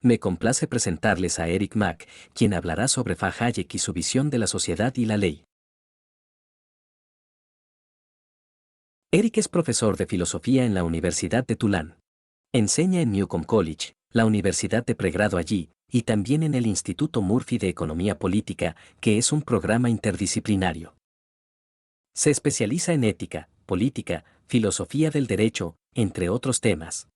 Me complace presentarles a Eric Mack, quien hablará sobre Hayek y su visión de la sociedad y la ley. Eric es profesor de filosofía en la Universidad de Tulane. Enseña en Newcomb College, la universidad de pregrado allí, y también en el Instituto Murphy de Economía Política, que es un programa interdisciplinario. Se especializa en ética, política, filosofía del derecho, entre otros temas.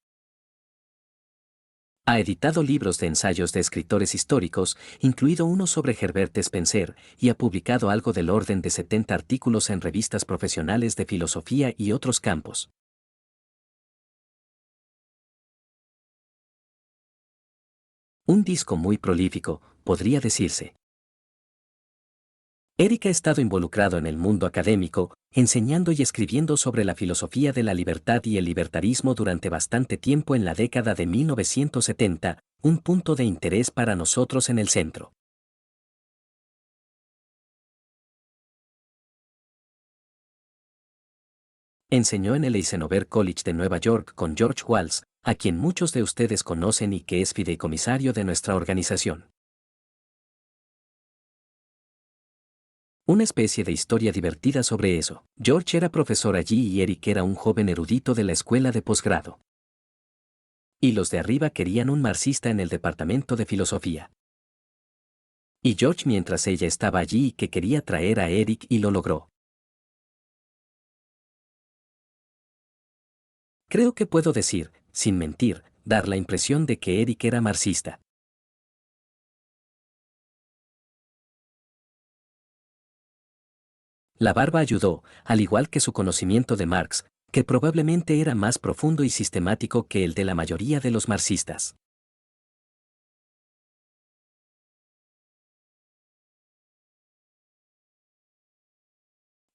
Ha editado libros de ensayos de escritores históricos, incluido uno sobre Herbert Spencer, y ha publicado algo del orden de 70 artículos en revistas profesionales de filosofía y otros campos. Un disco muy prolífico, podría decirse. Eric ha estado involucrado en el mundo académico, enseñando y escribiendo sobre la filosofía de la libertad y el libertarismo durante bastante tiempo en la década de 1970, un punto de interés para nosotros en el centro. Enseñó en el Eisenhower College de Nueva York con George Walsh, a quien muchos de ustedes conocen y que es fideicomisario de nuestra organización. Una especie de historia divertida sobre eso. George era profesor allí y Eric era un joven erudito de la escuela de posgrado. Y los de arriba querían un marxista en el departamento de filosofía. Y George mientras ella estaba allí y que quería traer a Eric y lo logró. Creo que puedo decir, sin mentir, dar la impresión de que Eric era marxista. La barba ayudó, al igual que su conocimiento de Marx, que probablemente era más profundo y sistemático que el de la mayoría de los marxistas.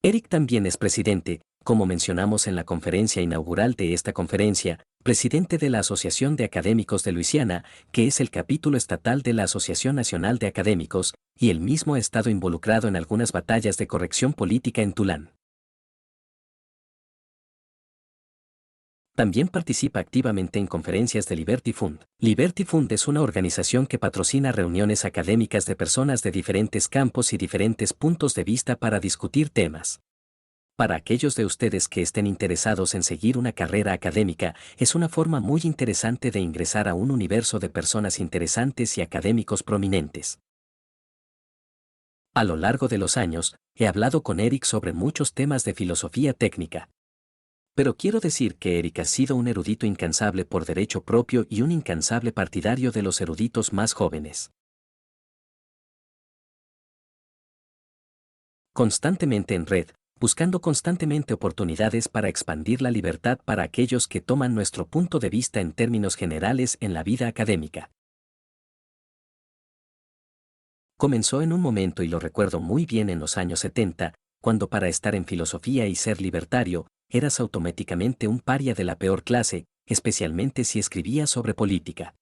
Eric también es presidente, como mencionamos en la conferencia inaugural de esta conferencia, presidente de la Asociación de Académicos de Luisiana, que es el capítulo estatal de la Asociación Nacional de Académicos, y él mismo ha estado involucrado en algunas batallas de corrección política en Tulane. También participa activamente en conferencias de Liberty Fund. Liberty Fund es una organización que patrocina reuniones académicas de personas de diferentes campos y diferentes puntos de vista para discutir temas. Para aquellos de ustedes que estén interesados en seguir una carrera académica, es una forma muy interesante de ingresar a un universo de personas interesantes y académicos prominentes. A lo largo de los años, he hablado con Eric sobre muchos temas de filosofía técnica. Pero quiero decir que Eric ha sido un erudito incansable por derecho propio y un incansable partidario de los eruditos más jóvenes. Constantemente en red, buscando constantemente oportunidades para expandir la libertad para aquellos que toman nuestro punto de vista en términos generales en la vida académica. Comenzó en un momento y lo recuerdo muy bien en los años 70, cuando para estar en filosofía y ser libertario, eras automáticamente un paria de la peor clase, especialmente si escribías sobre política.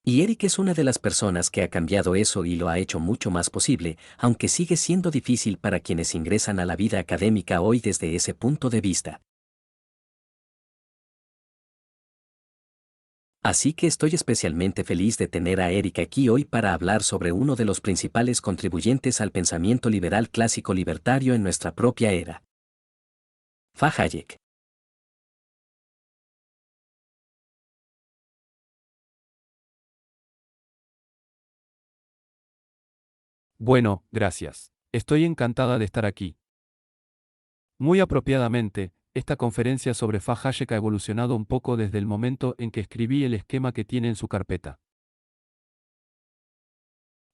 Y Eric es una de las personas que ha cambiado eso y lo ha hecho mucho más posible, aunque sigue siendo difícil para quienes ingresan a la vida académica hoy desde ese punto de vista. Así que estoy especialmente feliz de tener a Eric aquí hoy para hablar sobre uno de los principales contribuyentes al pensamiento liberal clásico libertario en nuestra propia era. Hayek. Bueno, gracias. Estoy encantada de estar aquí. Muy apropiadamente, esta conferencia sobre Hayek ha evolucionado un poco desde el momento en que escribí el esquema que tiene en su carpeta.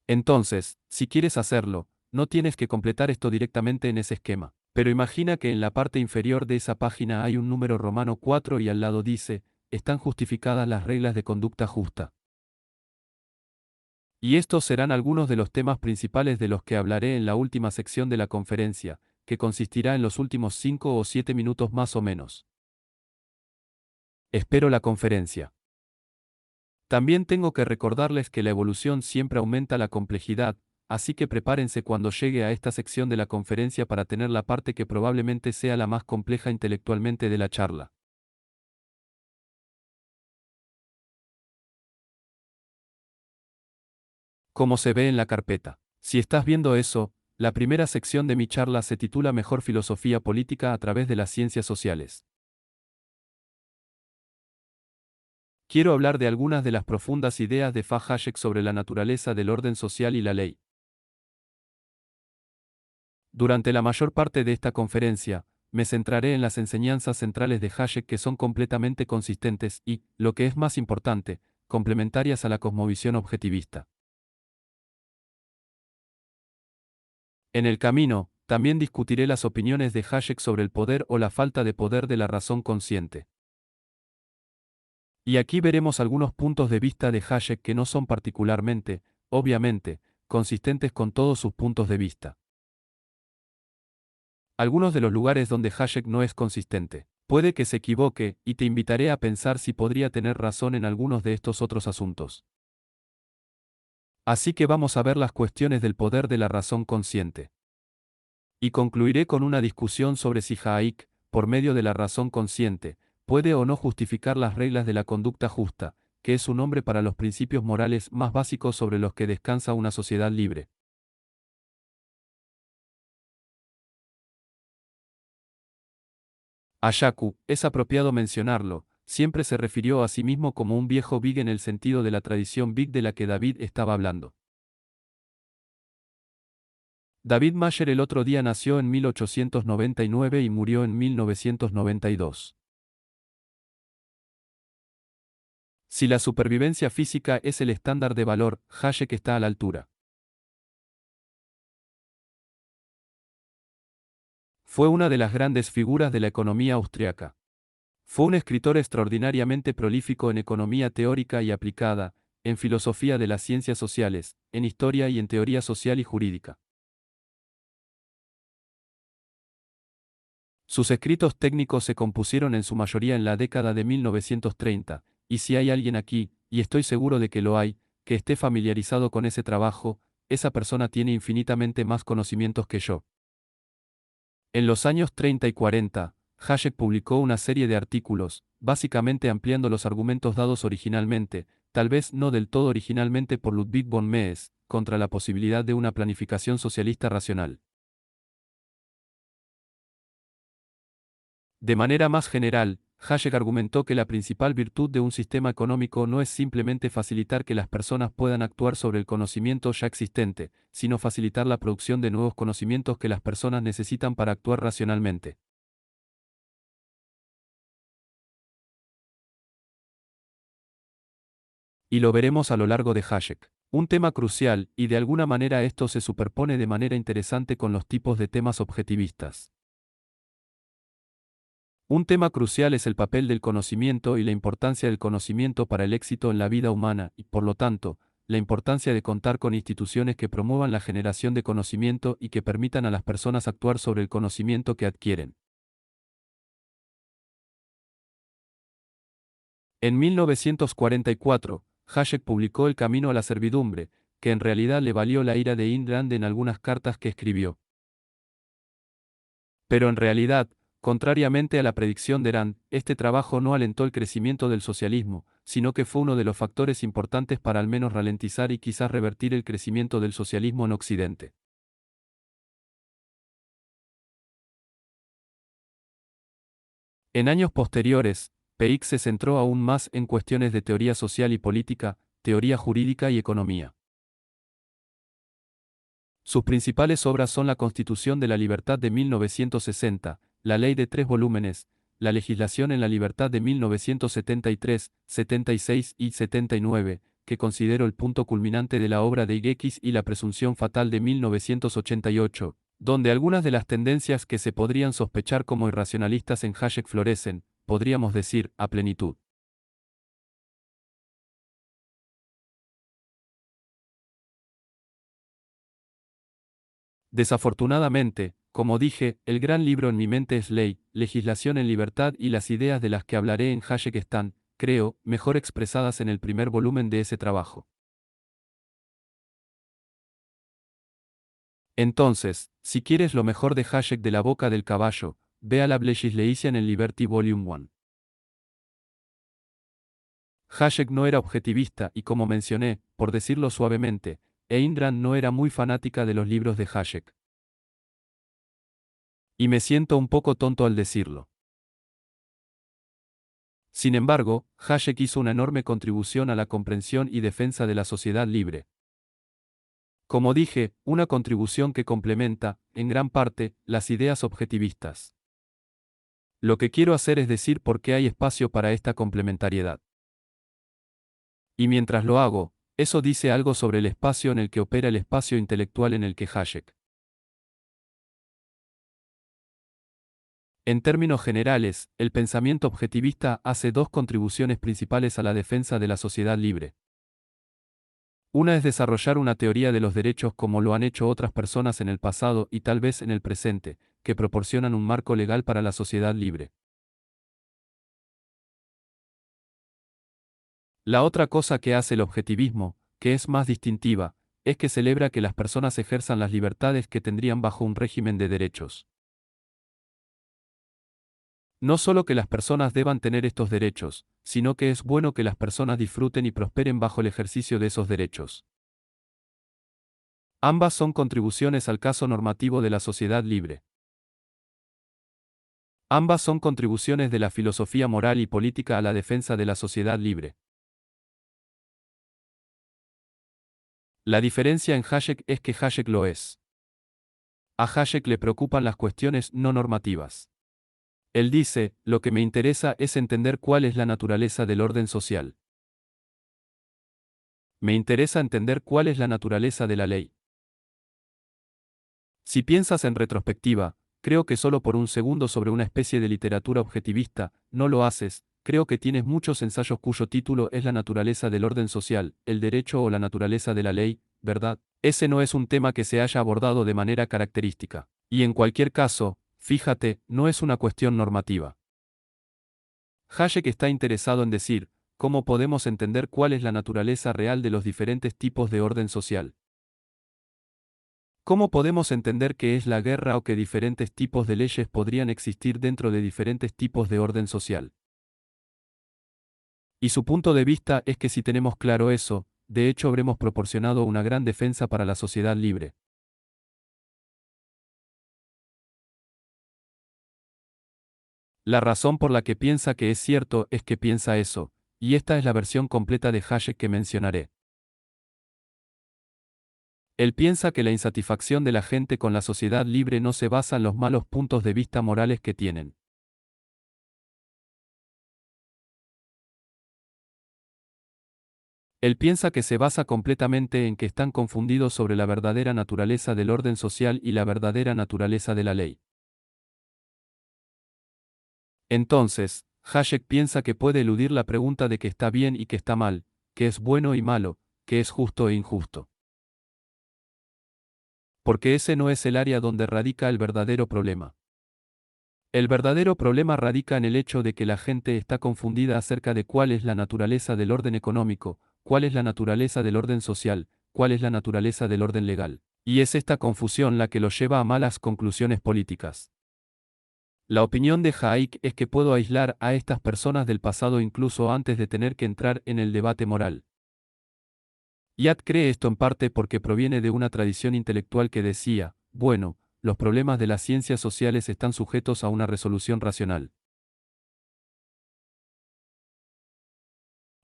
Entonces, si quieres hacerlo, no tienes que completar esto directamente en ese esquema. Pero imagina que en la parte inferior de esa página hay un número romano 4 y al lado dice, están justificadas las reglas de conducta justa. Y estos serán algunos de los temas principales de los que hablaré en la última sección de la conferencia, que consistirá en los últimos 5 o 7 minutos más o menos. Espero la conferencia. También tengo que recordarles que la evolución siempre aumenta la complejidad, así que prepárense cuando llegue a esta sección de la conferencia para tener la parte que probablemente sea la más compleja intelectualmente de la charla. como se ve en la carpeta. Si estás viendo eso, la primera sección de mi charla se titula Mejor filosofía política a través de las ciencias sociales. Quiero hablar de algunas de las profundas ideas de Hayek sobre la naturaleza del orden social y la ley. Durante la mayor parte de esta conferencia, me centraré en las enseñanzas centrales de Hayek que son completamente consistentes y, lo que es más importante, complementarias a la cosmovisión objetivista. En el camino, también discutiré las opiniones de Hayek sobre el poder o la falta de poder de la razón consciente. Y aquí veremos algunos puntos de vista de Hayek que no son particularmente, obviamente, consistentes con todos sus puntos de vista. Algunos de los lugares donde Hayek no es consistente. Puede que se equivoque, y te invitaré a pensar si podría tener razón en algunos de estos otros asuntos. Así que vamos a ver las cuestiones del poder de la razón consciente. Y concluiré con una discusión sobre si Hayek, por medio de la razón consciente, puede o no justificar las reglas de la conducta justa, que es un nombre para los principios morales más básicos sobre los que descansa una sociedad libre. Ashaku, es apropiado mencionarlo, siempre se refirió a sí mismo como un viejo Big en el sentido de la tradición Big de la que David estaba hablando. David Masher el otro día nació en 1899 y murió en 1992. Si la supervivencia física es el estándar de valor, Hayek está a la altura. Fue una de las grandes figuras de la economía austriaca. Fue un escritor extraordinariamente prolífico en economía teórica y aplicada, en filosofía de las ciencias sociales, en historia y en teoría social y jurídica. Sus escritos técnicos se compusieron en su mayoría en la década de 1930, y si hay alguien aquí, y estoy seguro de que lo hay, que esté familiarizado con ese trabajo, esa persona tiene infinitamente más conocimientos que yo. En los años 30 y 40, Hayek publicó una serie de artículos, básicamente ampliando los argumentos dados originalmente, tal vez no del todo originalmente por Ludwig von Mises, contra la posibilidad de una planificación socialista racional. De manera más general, Hayek argumentó que la principal virtud de un sistema económico no es simplemente facilitar que las personas puedan actuar sobre el conocimiento ya existente, sino facilitar la producción de nuevos conocimientos que las personas necesitan para actuar racionalmente. Y lo veremos a lo largo de Hayek. Un tema crucial, y de alguna manera esto se superpone de manera interesante con los tipos de temas objetivistas. Un tema crucial es el papel del conocimiento y la importancia del conocimiento para el éxito en la vida humana, y por lo tanto, la importancia de contar con instituciones que promuevan la generación de conocimiento y que permitan a las personas actuar sobre el conocimiento que adquieren. En 1944, Hayek publicó El camino a la servidumbre, que en realidad le valió la ira de Ayn Rand en algunas cartas que escribió. Pero en realidad, contrariamente a la predicción de Rand, este trabajo no alentó el crecimiento del socialismo, sino que fue uno de los factores importantes para al menos ralentizar y quizás revertir el crecimiento del socialismo en Occidente. En años posteriores, Peix se centró aún más en cuestiones de teoría social y política, teoría jurídica y economía. Sus principales obras son La Constitución de la Libertad de 1960, La Ley de 3 volúmenes, La Legislación en la Libertad de 1973, 76 y 79, que considero el punto culminante de la obra de X y La Presunción Fatal de 1988, donde algunas de las tendencias que se podrían sospechar como irracionalistas en Hayek florecen, podríamos decir, a plenitud. Desafortunadamente, como dije, el gran libro en mi mente es Ley, Legislación en Libertad y las ideas de las que hablaré en Hayek están, creo, mejor expresadas en el primer volumen de ese trabajo. Entonces, si quieres lo mejor de Hayek de la boca del caballo, ve a la Legislation en Liberty Volume 1. Hayek no era objetivista y como mencioné, por decirlo suavemente, e Indran no era muy fanática de los libros de Hayek. Y me siento un poco tonto al decirlo. Sin embargo, Hayek hizo una enorme contribución a la comprensión y defensa de la sociedad libre. Como dije, una contribución que complementa, en gran parte, las ideas objetivistas. Lo que quiero hacer es decir por qué hay espacio para esta complementariedad. Y mientras lo hago, eso dice algo sobre el espacio en el que opera el espacio intelectual en el que Hayek. En términos generales, el pensamiento objetivista hace dos contribuciones principales a la defensa de la sociedad libre. Una es desarrollar una teoría de los derechos como lo han hecho otras personas en el pasado y tal vez en el presente, que proporcionan un marco legal para la sociedad libre. La otra cosa que hace el objetivismo, que es más distintiva, es que celebra que las personas ejerzan las libertades que tendrían bajo un régimen de derechos. No solo que las personas deban tener estos derechos, sino que es bueno que las personas disfruten y prosperen bajo el ejercicio de esos derechos. Ambas son contribuciones al caso normativo de la sociedad libre. Ambas son contribuciones de la filosofía moral y política a la defensa de la sociedad libre. La diferencia en Hayek es que Hayek lo es. A Hayek le preocupan las cuestiones no normativas. Él dice, lo que me interesa es entender cuál es la naturaleza del orden social. Me interesa entender cuál es la naturaleza de la ley. Si piensas en retrospectiva, creo que solo por un segundo sobre una especie de literatura objetivista, no lo haces, creo que tienes muchos ensayos cuyo título es la naturaleza del orden social, el derecho o la naturaleza de la ley, ¿verdad? Ese no es un tema que se haya abordado de manera característica. Y en cualquier caso, fíjate, no es una cuestión normativa. Hayek está interesado en decir, ¿cómo podemos entender cuál es la naturaleza real de los diferentes tipos de orden social? ¿Cómo podemos entender qué es la guerra o qué diferentes tipos de leyes podrían existir dentro de diferentes tipos de orden social? Y su punto de vista es que si tenemos claro eso, de hecho habremos proporcionado una gran defensa para la sociedad libre. La razón por la que piensa que es cierto es que piensa eso, y esta es la versión completa de Hayek que mencionaré. Él piensa que la insatisfacción de la gente con la sociedad libre no se basa en los malos puntos de vista morales que tienen. Él piensa que se basa completamente en que están confundidos sobre la verdadera naturaleza del orden social y la verdadera naturaleza de la ley. Entonces, Hayek piensa que puede eludir la pregunta de qué está bien y qué está mal, qué es bueno y malo, qué es justo e injusto. Porque ese no es el área donde radica el verdadero problema. El verdadero problema radica en el hecho de que la gente está confundida acerca de cuál es la naturaleza del orden económico, cuál es la naturaleza del orden social, cuál es la naturaleza del orden legal. Y es esta confusión la que los lleva a malas conclusiones políticas. La opinión de Hayek es que puedo aislar a estas personas del pasado incluso antes de tener que entrar en el debate moral. Yad cree esto en parte porque proviene de una tradición intelectual que decía, bueno, los problemas de las ciencias sociales están sujetos a una resolución racional.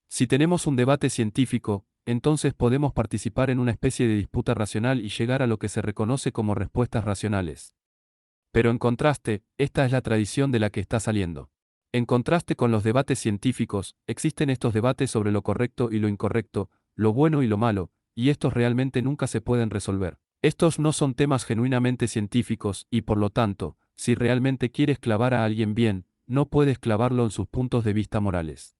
Si tenemos un debate científico, entonces podemos participar en una especie de disputa racional y llegar a lo que se reconoce como respuestas racionales. Pero en contraste, esta es la tradición de la que está saliendo. En contraste con los debates científicos, existen estos debates sobre lo correcto y lo incorrecto, lo bueno y lo malo, y estos realmente nunca se pueden resolver. Estos no son temas genuinamente científicos y por lo tanto, si realmente quieres clavar a alguien bien, no puedes clavarlo en sus puntos de vista morales.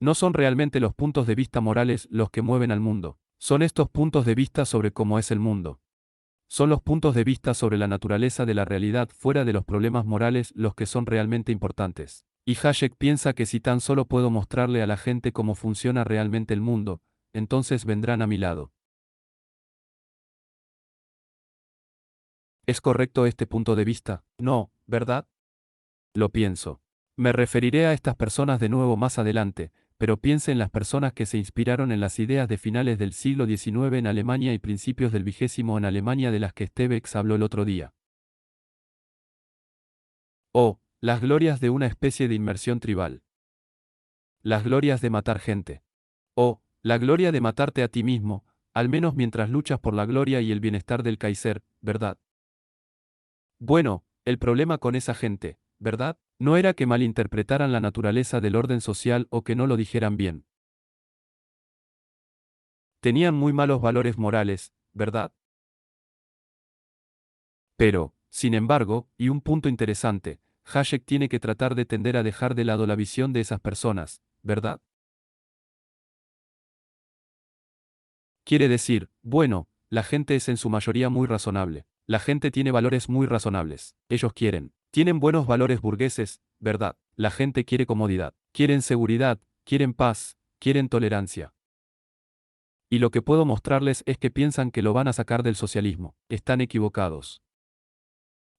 No son realmente los puntos de vista morales los que mueven al mundo, son estos puntos de vista sobre cómo es el mundo. Son los puntos de vista sobre la naturaleza de la realidad fuera de los problemas morales los que son realmente importantes. Y Hayek piensa que si tan solo puedo mostrarle a la gente cómo funciona realmente el mundo, entonces vendrán a mi lado. ¿Es correcto este punto de vista? No, ¿verdad? Lo pienso. Me referiré a estas personas de nuevo más adelante, pero piense en las personas que se inspiraron en las ideas de finales del siglo XIX en Alemania y principios del XX en Alemania de las que Stebex habló el otro día. O, las glorias de una especie de inmersión tribal. Las glorias de matar gente. O, la gloria de matarte a ti mismo, al menos mientras luchas por la gloria y el bienestar del Kaiser, ¿verdad? Bueno, el problema con esa gente, ¿verdad? No era que malinterpretaran la naturaleza del orden social o que no lo dijeran bien. Tenían muy malos valores morales, ¿verdad? Pero, sin embargo, y un punto interesante, Hayek tiene que tratar de tender a dejar de lado la visión de esas personas, ¿verdad? Quiere decir, bueno, la gente es en su mayoría muy razonable. La gente tiene valores muy razonables. Ellos tienen buenos valores burgueses, ¿verdad? La gente quiere comodidad, quieren seguridad, quieren paz, quieren tolerancia. Y lo que puedo mostrarles es que piensan que lo van a sacar del socialismo. Están equivocados.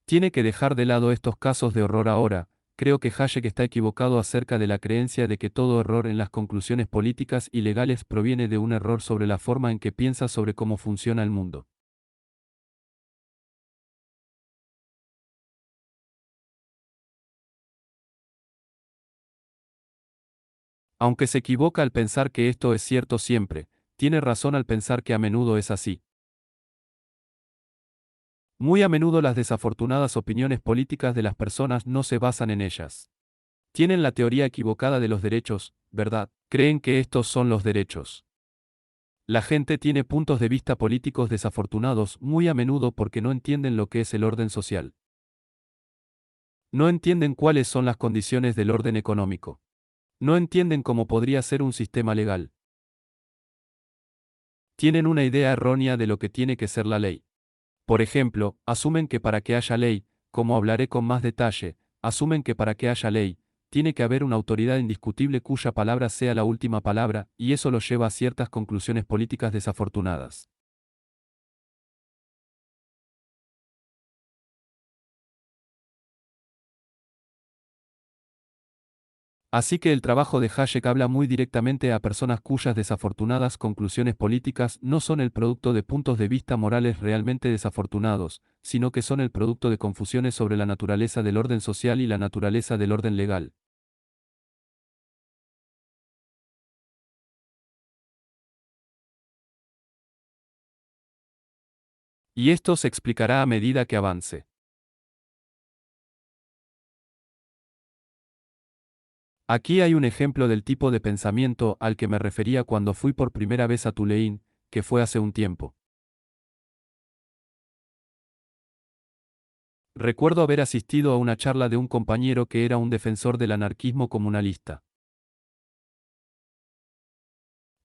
Tiene que dejar de lado estos casos de horror ahora. Creo que Hayek está equivocado acerca de la creencia de que todo error en las conclusiones políticas y legales proviene de un error sobre la forma en que piensa sobre cómo funciona el mundo. Aunque se equivoca al pensar que esto es cierto siempre, tiene razón al pensar que a menudo es así. Muy a menudo las desafortunadas opiniones políticas de las personas no se basan en ellas. Tienen la teoría equivocada de los derechos, ¿verdad? Creen que estos son los derechos. La gente tiene puntos de vista políticos desafortunados muy a menudo porque no entienden lo que es el orden social. No entienden cuáles son las condiciones del orden económico. No entienden cómo podría ser un sistema legal. Tienen una idea errónea de lo que tiene que ser la ley. Por ejemplo, asumen que para que haya ley, como hablaré con más detalle, asumen que para que haya ley, tiene que haber una autoridad indiscutible cuya palabra sea la última palabra, y eso los lleva a ciertas conclusiones políticas desafortunadas. Así que el trabajo de Hayek habla muy directamente a personas cuyas desafortunadas conclusiones políticas no son el producto de puntos de vista morales realmente desafortunados, sino que son el producto de confusiones sobre la naturaleza del orden social y la naturaleza del orden legal. Y esto se explicará a medida que avance. Aquí hay un ejemplo del tipo de pensamiento al que me refería cuando fui por primera vez a Tulane, que fue hace un tiempo. Recuerdo haber asistido a una charla de un compañero que era un defensor del anarquismo comunalista.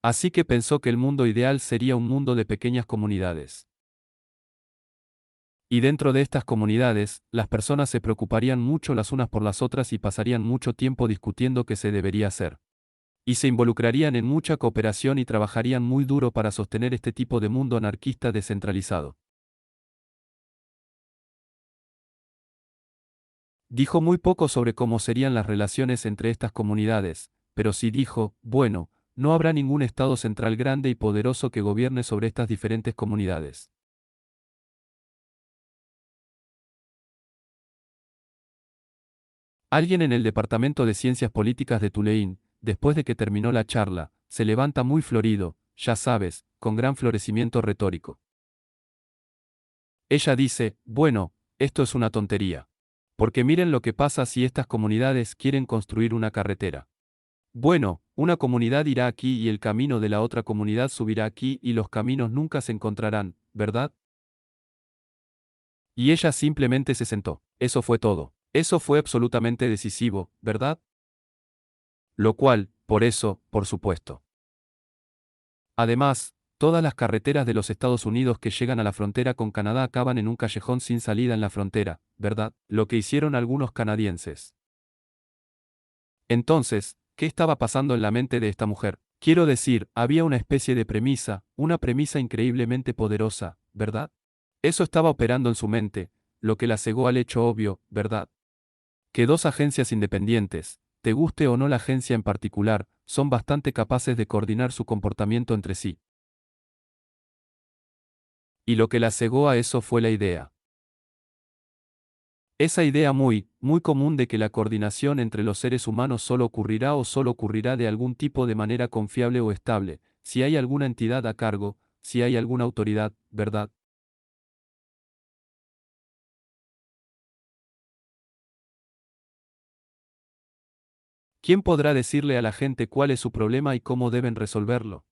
Así que pensó que el mundo ideal sería un mundo de pequeñas comunidades. Y dentro de estas comunidades, las personas se preocuparían mucho las unas por las otras y pasarían mucho tiempo discutiendo qué se debería hacer. Y se involucrarían en mucha cooperación y trabajarían muy duro para sostener este tipo de mundo anarquista descentralizado. Dijo muy poco sobre cómo serían las relaciones entre estas comunidades, pero sí dijo, bueno, no habrá ningún Estado central grande y poderoso que gobierne sobre estas diferentes comunidades. Alguien en el Departamento de Ciencias Políticas de Tulane, después de que terminó la charla, se levanta muy florido, ya sabes, con gran florecimiento retórico. Ella dice, bueno, esto es una tontería. Porque miren lo que pasa si estas comunidades quieren construir una carretera. Bueno, una comunidad irá aquí y el camino de la otra comunidad subirá aquí y los caminos nunca se encontrarán, ¿verdad? Y ella simplemente se sentó. Eso fue todo. Eso fue absolutamente decisivo, ¿verdad? Lo cual, por eso, por supuesto. Además, todas las carreteras de los Estados Unidos que llegan a la frontera con Canadá acaban en un callejón sin salida en la frontera, ¿verdad? Lo que hicieron algunos canadienses. Entonces, ¿qué estaba pasando en la mente de esta mujer? Quiero decir, había una premisa increíblemente poderosa, ¿verdad? Eso estaba operando en su mente, lo que la cegó al hecho obvio, ¿verdad? Que dos agencias independientes, te guste o no la agencia en particular, son bastante capaces de coordinar su comportamiento entre sí. Y lo que la cegó a eso fue la idea. Esa idea muy común de que la coordinación entre los seres humanos solo ocurrirá o solo ocurrirá de algún tipo de manera confiable o estable, si hay alguna entidad a cargo, si hay alguna autoridad, ¿verdad? ¿Quién podrá decirle a la gente cuál es su problema y cómo deben resolverlo?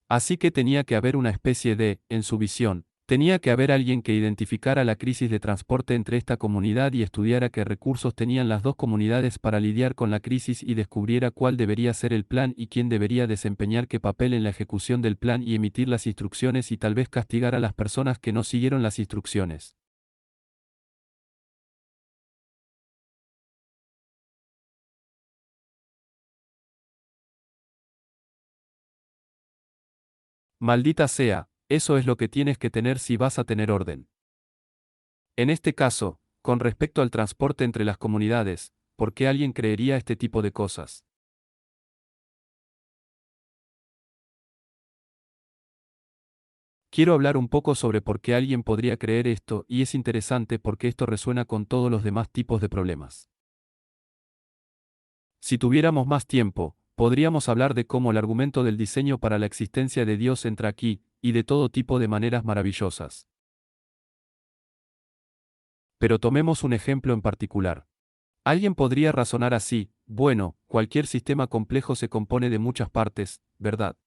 Así que tenía que haber una especie de, en su visión, tenía que haber alguien que identificara la crisis de transporte entre esta comunidad y estudiara qué recursos tenían las dos comunidades para lidiar con la crisis y descubriera cuál debería ser el plan y quién debería desempeñar qué papel en la ejecución del plan y emitir las instrucciones y tal vez castigar a las personas que no siguieron las instrucciones. Maldita sea, eso es lo que tienes que tener si vas a tener orden. En este caso, con respecto al transporte entre las comunidades, ¿por qué alguien creería este tipo de cosas? Quiero hablar un poco sobre por qué alguien podría creer esto, y es interesante porque esto resuena con todos los demás tipos de problemas. Si tuviéramos más tiempo, podríamos hablar de cómo el argumento del diseño para la existencia de Dios entra aquí, y de todo tipo de maneras maravillosas. Pero tomemos un ejemplo en particular. Alguien podría razonar así: bueno, cualquier sistema complejo se compone de muchas partes, ¿verdad?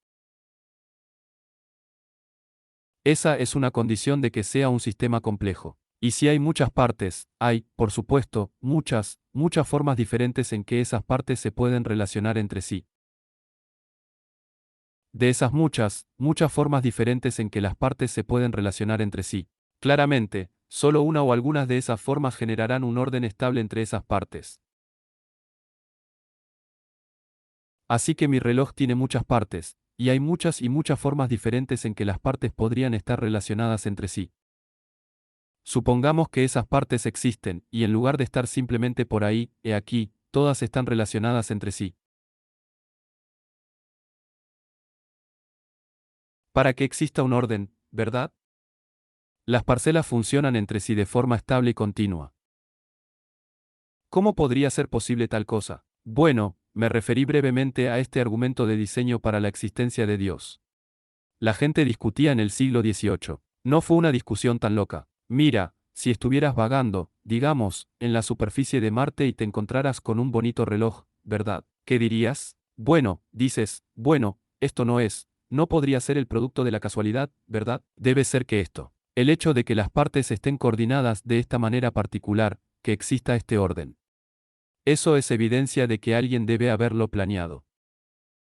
Esa es una condición de que sea un sistema complejo. Y si hay muchas partes, hay, por supuesto, muchas formas diferentes en que esas partes se pueden relacionar entre sí. De esas muchas formas diferentes en que las partes se pueden relacionar entre sí. Claramente, solo una o algunas de esas formas generarán un orden estable entre esas partes. Así que mi reloj tiene muchas partes, y hay muchas formas diferentes en que las partes podrían estar relacionadas entre sí. Supongamos que esas partes existen, y en lugar de estar simplemente por ahí, he aquí, todas están relacionadas entre sí. Para que exista un orden, ¿verdad? Las parcelas funcionan entre sí de forma estable y continua. ¿Cómo podría ser posible tal cosa? Bueno, me referí brevemente a este argumento de diseño para la existencia de Dios. La gente discutía en el siglo XVIII. No fue una discusión tan loca. Mira, si estuvieras vagando, digamos, en la superficie de Marte y te encontraras con un bonito reloj, ¿verdad? ¿Qué dirías? Bueno, dices, bueno, esto no podría ser el producto de la casualidad, ¿verdad? Debe ser que esto. El hecho de que las partes estén coordinadas de esta manera particular, que exista este orden. Eso es evidencia de que alguien debe haberlo planeado.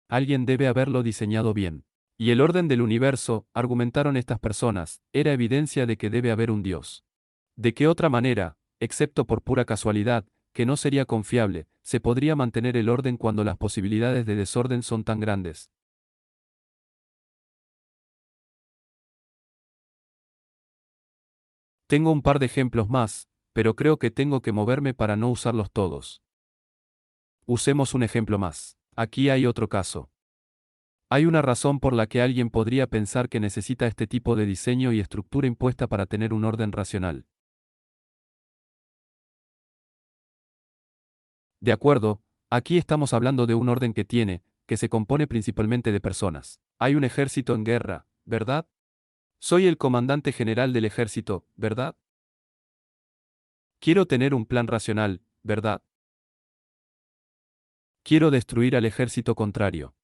Alguien debe haberlo diseñado bien. Y el orden del universo, argumentaron estas personas, era evidencia de que debe haber un Dios. ¿De qué otra manera, excepto por pura casualidad, que no sería confiable, se podría mantener el orden cuando las posibilidades de desorden son tan grandes? Tengo un par de ejemplos más, pero creo que tengo que moverme para no usarlos todos. Usemos un ejemplo más. Aquí hay otro caso. Hay una razón por la que alguien podría pensar que necesita este tipo de diseño y estructura impuesta para tener un orden racional. De acuerdo, aquí estamos hablando de un orden que se compone principalmente de personas. Hay un ejército en guerra, ¿verdad? Soy el comandante general del ejército, ¿verdad? Quiero tener un plan racional, ¿verdad? Quiero destruir al ejército contrario.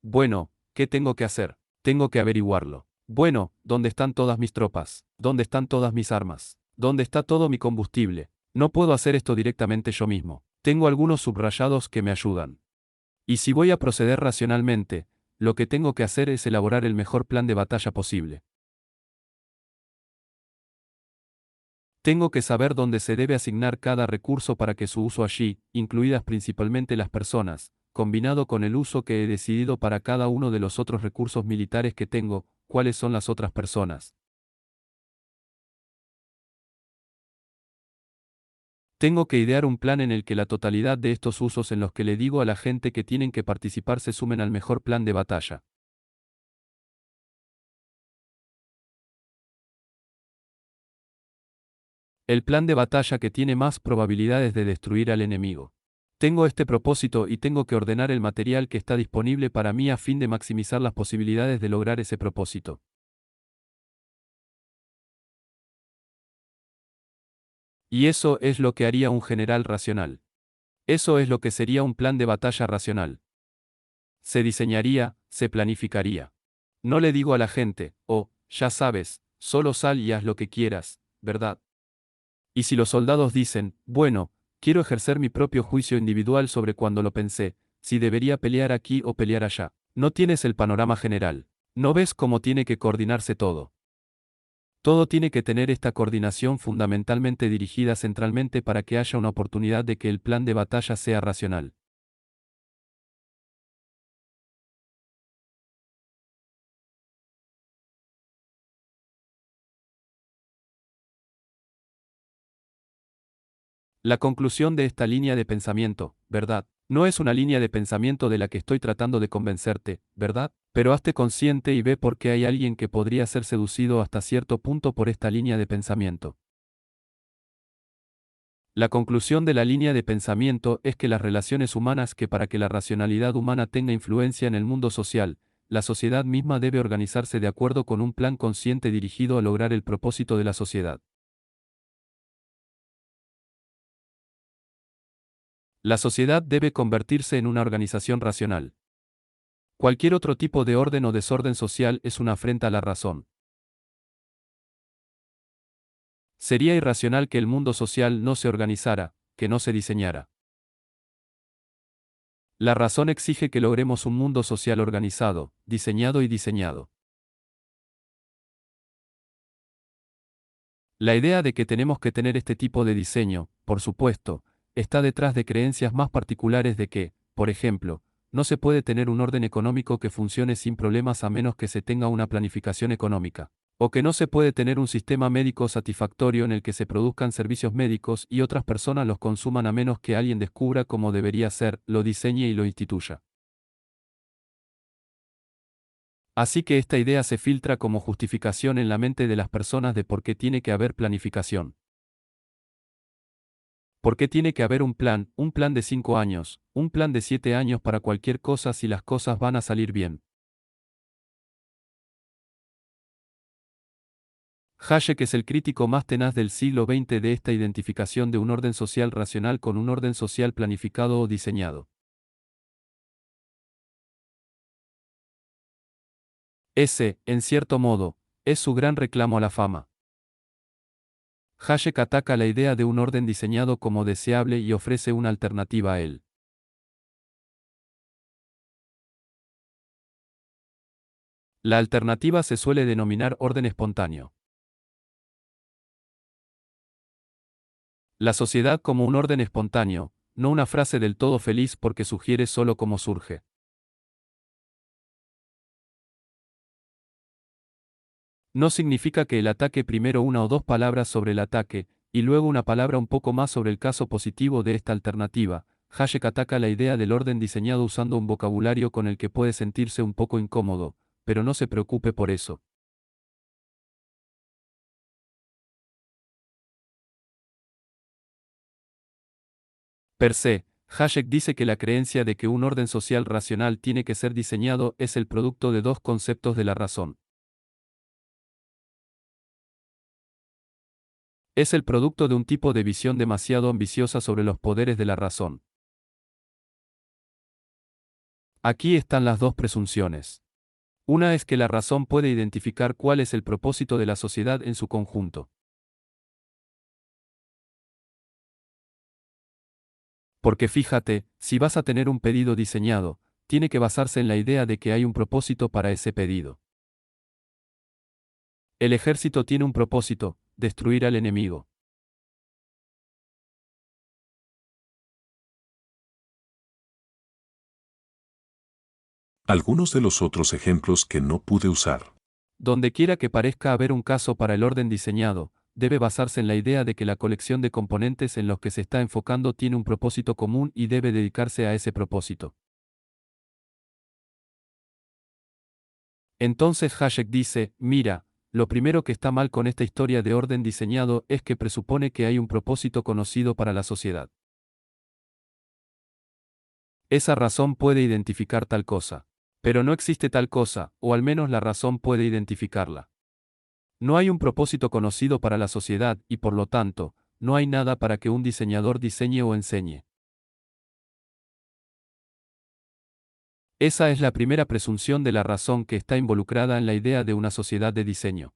Bueno, ¿qué tengo que hacer? Tengo que averiguarlo. Bueno, ¿dónde están todas mis tropas? ¿Dónde están todas mis armas? ¿Dónde está todo mi combustible? No puedo hacer esto directamente yo mismo. Tengo algunos subrayados que me ayudan. Y si voy a proceder racionalmente, lo que tengo que hacer es elaborar el mejor plan de batalla posible. Tengo que saber dónde se debe asignar cada recurso para que su uso allí, incluidas principalmente las personas, combinado con el uso que he decidido para cada uno de los otros recursos militares que tengo, cuáles son las otras personas. Tengo que idear un plan en el que la totalidad de estos usos en los que le digo a la gente que tienen que participar se sumen al mejor plan de batalla. El plan de batalla que tiene más probabilidades de destruir al enemigo. Tengo este propósito y tengo que ordenar el material que está disponible para mí a fin de maximizar las posibilidades de lograr ese propósito. Y eso es lo que haría un general racional. Eso es lo que sería un plan de batalla racional. Se diseñaría, se planificaría. No le digo a la gente, oh, ya sabes, solo sal y haz lo que quieras, ¿verdad? Y si los soldados dicen, bueno, quiero ejercer mi propio juicio individual sobre cuando lo pensé, si debería pelear aquí o pelear allá, no tienes el panorama general. ¿No ves cómo tiene que coordinarse todo? Todo tiene que tener esta coordinación fundamentalmente dirigida centralmente para que haya una oportunidad de que el plan de batalla sea racional. La conclusión de esta línea de pensamiento, ¿verdad? No es una línea de pensamiento de la que estoy tratando de convencerte, ¿verdad? Pero hazte consciente y ve por qué hay alguien que podría ser seducido hasta cierto punto por esta línea de pensamiento. La conclusión de la línea de pensamiento es que las relaciones humanas que para que la racionalidad humana tenga influencia en el mundo social, la sociedad misma debe organizarse de acuerdo con un plan consciente dirigido a lograr el propósito de la sociedad. La sociedad debe convertirse en una organización racional. Cualquier otro tipo de orden o desorden social es una afrenta a la razón. Sería irracional que el mundo social no se organizara, que no se diseñara. La razón exige que logremos un mundo social organizado, diseñado y diseñado. La idea de que tenemos que tener este tipo de diseño, por supuesto, está detrás de creencias más particulares de que, por ejemplo, no se puede tener un orden económico que funcione sin problemas a menos que se tenga una planificación económica. O que no se puede tener un sistema médico satisfactorio en el que se produzcan servicios médicos y otras personas los consuman a menos que alguien descubra cómo debería ser, lo diseñe y lo instituya. Así que esta idea se filtra como justificación en la mente de las personas de por qué tiene que haber planificación. ¿Por qué tiene que haber un plan de 5 años, un plan de 7 años para cualquier cosa si las cosas van a salir bien? Hayek es el crítico más tenaz del siglo XX de esta identificación de un orden social racional con un orden social planificado o diseñado. Ese, en cierto modo, es su gran reclamo a la fama. Hayek ataca la idea de un orden diseñado como deseable y ofrece una alternativa a él. La alternativa se suele denominar orden espontáneo. La sociedad como un orden espontáneo, no una frase del todo feliz porque sugiere solo cómo surge. No significa que el ataque primero una o dos palabras sobre el ataque, y luego una palabra un poco más sobre el caso positivo de esta alternativa. Hayek ataca la idea del orden diseñado usando un vocabulario con el que puede sentirse un poco incómodo, pero no se preocupe por eso. Per se, Hayek dice que la creencia de que un orden social racional tiene que ser diseñado es el producto de dos conceptos de la razón. Es el producto de un tipo de visión demasiado ambiciosa sobre los poderes de la razón. Aquí están las dos presunciones. Una es que la razón puede identificar cuál es el propósito de la sociedad en su conjunto. Porque fíjate, si vas a tener un pedido diseñado, tiene que basarse en la idea de que hay un propósito para ese pedido. El ejército tiene un propósito, destruir al enemigo. Algunos de los otros ejemplos que no pude usar. Donde quiera que parezca haber un caso para el orden diseñado, debe basarse en la idea de que la colección de componentes en los que se está enfocando tiene un propósito común y debe dedicarse a ese propósito. Entonces Hayek dice, mira, lo primero que está mal con esta historia de orden diseñado es que presupone que hay un propósito conocido para la sociedad. Esa razón puede identificar tal cosa. Pero no existe tal cosa, o al menos la razón puede identificarla. No hay un propósito conocido para la sociedad y por lo tanto, no hay nada para que un diseñador diseñe o enseñe. Esa es la primera presunción de la razón que está involucrada en la idea de una sociedad de diseño.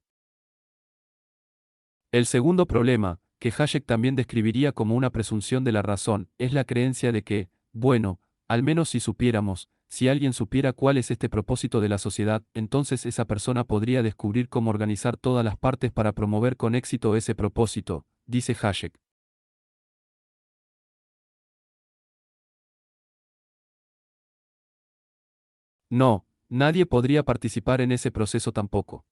El segundo problema, que Hayek también describiría como una presunción de la razón, es la creencia de que, bueno, al menos si supiéramos, si alguien supiera cuál es este propósito de la sociedad, entonces esa persona podría descubrir cómo organizar todas las partes para promover con éxito ese propósito, dice Hayek. No, nadie podría participar en ese proceso tampoco.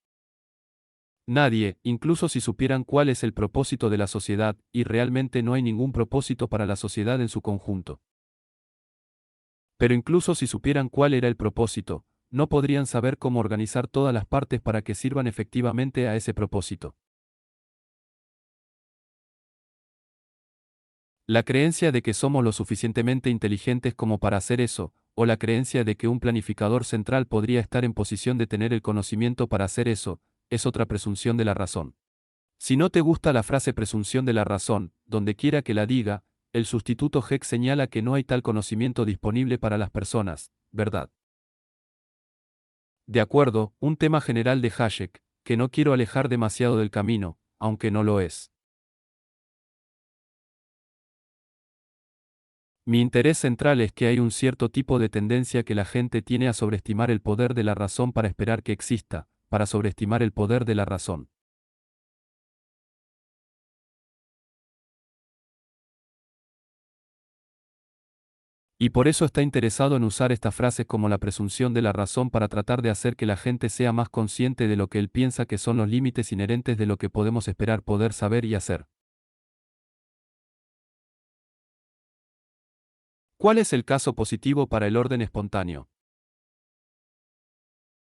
Nadie, incluso si supieran cuál es el propósito de la sociedad, y realmente no hay ningún propósito para la sociedad en su conjunto. Pero incluso si supieran cuál era el propósito, no podrían saber cómo organizar todas las partes para que sirvan efectivamente a ese propósito. La creencia de que somos lo suficientemente inteligentes como para hacer eso, o la creencia de que un planificador central podría estar en posición de tener el conocimiento para hacer eso, es otra presunción de la razón. Si no te gusta la frase presunción de la razón, donde quiera que la diga, el sustituto Heck señala que no hay tal conocimiento disponible para las personas, ¿verdad? De acuerdo, un tema general de Hayek, que no quiero alejar demasiado del camino, aunque no lo es. Mi interés central es que hay un cierto tipo de tendencia que la gente tiene a sobreestimar el poder de la razón para esperar que exista, para sobreestimar el poder de la razón. Y por eso está interesado en usar esta frase como la presunción de la razón para tratar de hacer que la gente sea más consciente de lo que él piensa que son los límites inherentes de lo que podemos esperar poder saber y hacer. ¿Cuál es el caso positivo para el orden espontáneo?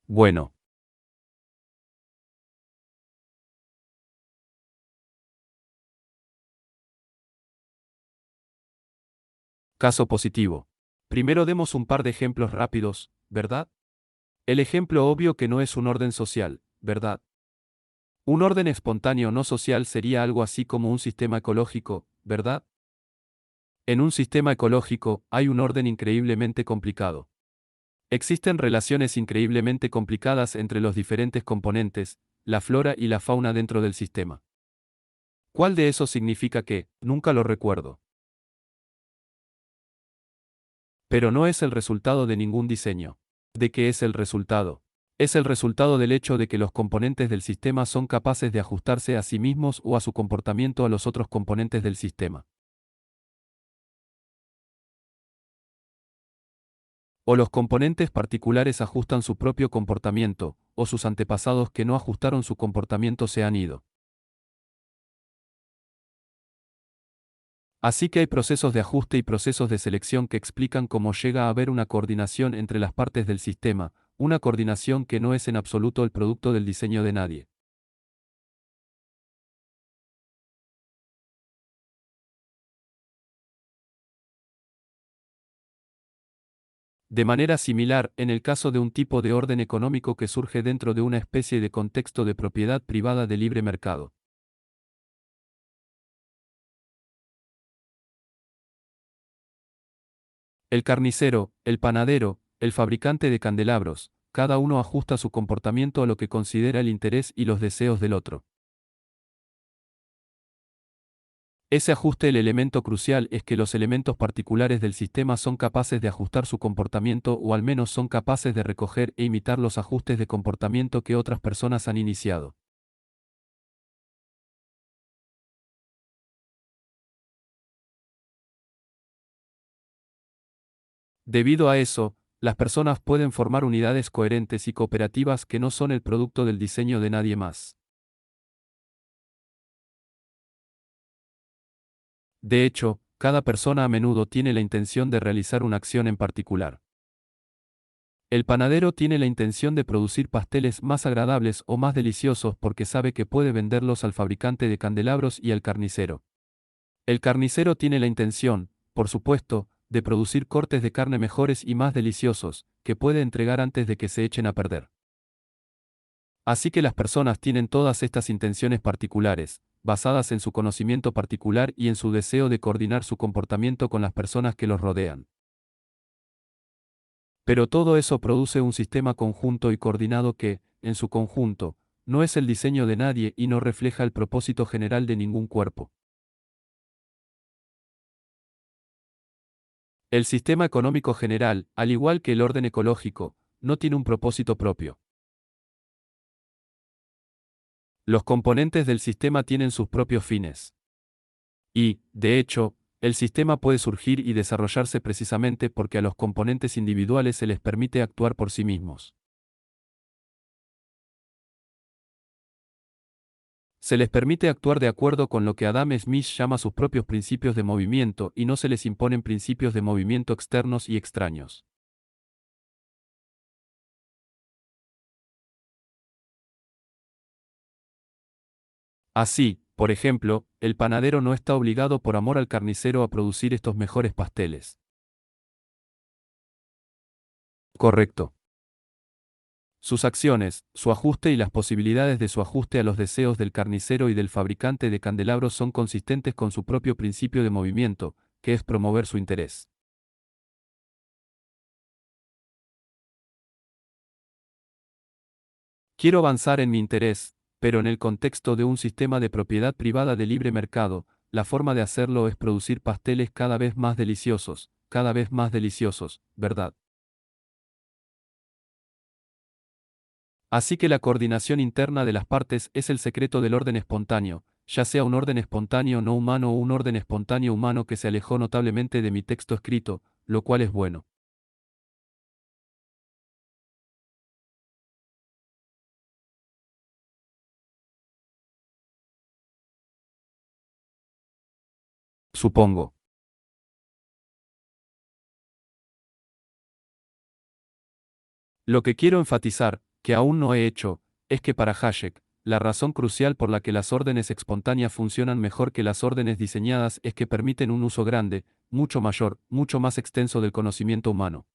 Bueno. Caso positivo. Primero demos un par de ejemplos rápidos, ¿verdad? El ejemplo obvio que no es un orden social, ¿verdad? Un orden espontáneo no social sería algo así como un sistema ecológico, ¿verdad? En un sistema ecológico hay un orden increíblemente complicado. Existen relaciones increíblemente complicadas entre los diferentes componentes, la flora y la fauna dentro del sistema. ¿Cuál de esos significa qué? Nunca lo recuerdo. Pero no es el resultado de ningún diseño. ¿De qué es el resultado? Es el resultado del hecho de que los componentes del sistema son capaces de ajustarse a sí mismos o a su comportamiento a los otros componentes del sistema. O los componentes particulares ajustan su propio comportamiento, o sus antepasados que no ajustaron su comportamiento se han ido. Así que hay procesos de ajuste y procesos de selección que explican cómo llega a haber una coordinación entre las partes del sistema, una coordinación que no es en absoluto el producto del diseño de nadie. De manera similar, en el caso de un tipo de orden económico que surge dentro de una especie de contexto de propiedad privada de libre mercado. El carnicero, el panadero, el fabricante de candelabros, cada uno ajusta su comportamiento a lo que considera el interés y los deseos del otro. Ese ajuste, el elemento crucial es que los elementos particulares del sistema son capaces de ajustar su comportamiento o al menos son capaces de recoger e imitar los ajustes de comportamiento que otras personas han iniciado. Debido a eso, las personas pueden formar unidades coherentes y cooperativas que no son el producto del diseño de nadie más. De hecho, cada persona a menudo tiene la intención de realizar una acción en particular. El panadero tiene la intención de producir pasteles más agradables o más deliciosos porque sabe que puede venderlos al fabricante de candelabros y al carnicero. El carnicero tiene la intención, por supuesto, de producir cortes de carne mejores y más deliciosos, que puede entregar antes de que se echen a perder. Así que las personas tienen todas estas intenciones particulares, basadas en su conocimiento particular y en su deseo de coordinar su comportamiento con las personas que los rodean. Pero todo eso produce un sistema conjunto y coordinado que, en su conjunto, no es el diseño de nadie y no refleja el propósito general de ningún cuerpo. El sistema económico general, al igual que el orden ecológico, no tiene un propósito propio. Los componentes del sistema tienen sus propios fines. Y, de hecho, el sistema puede surgir y desarrollarse precisamente porque a los componentes individuales se les permite actuar por sí mismos. Se les permite actuar de acuerdo con lo que Adam Smith llama sus propios principios de movimiento y no se les imponen principios de movimiento externos y extraños. Así, por ejemplo, el panadero no está obligado por amor al carnicero a producir estos mejores pasteles. Correcto. Sus acciones, su ajuste y las posibilidades de su ajuste a los deseos del carnicero y del fabricante de candelabros son consistentes con su propio principio de movimiento, que es promover su interés. Quiero avanzar en mi interés, pero en el contexto de un sistema de propiedad privada de libre mercado, la forma de hacerlo es producir pasteles cada vez más deliciosos, ¿verdad? Así que la coordinación interna de las partes es el secreto del orden espontáneo, ya sea un orden espontáneo no humano o un orden espontáneo humano que se alejó notablemente de mi texto escrito, lo cual es bueno. Supongo. Lo que quiero enfatizar, que aún no he hecho, es que para Hayek, la razón crucial por la que las órdenes espontáneas funcionan mejor que las órdenes diseñadas es que permiten un uso grande, mucho mayor, mucho más extenso del conocimiento humano.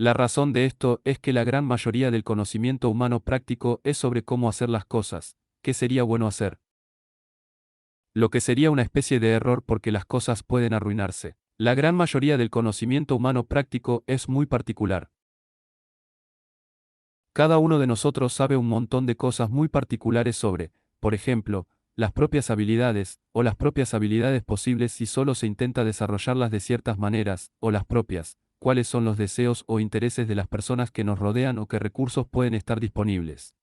La razón de esto es que la gran mayoría del conocimiento humano práctico es sobre cómo hacer las cosas, qué sería bueno hacer. Lo que sería una especie de error porque las cosas pueden arruinarse. La gran mayoría del conocimiento humano práctico es muy particular. Cada uno de nosotros sabe un montón de cosas muy particulares sobre, por ejemplo, las propias habilidades, o las propias habilidades posibles si solo se intenta desarrollarlas de ciertas maneras, o las propias, cuáles son los deseos o intereses de las personas que nos rodean o qué recursos pueden estar disponibles.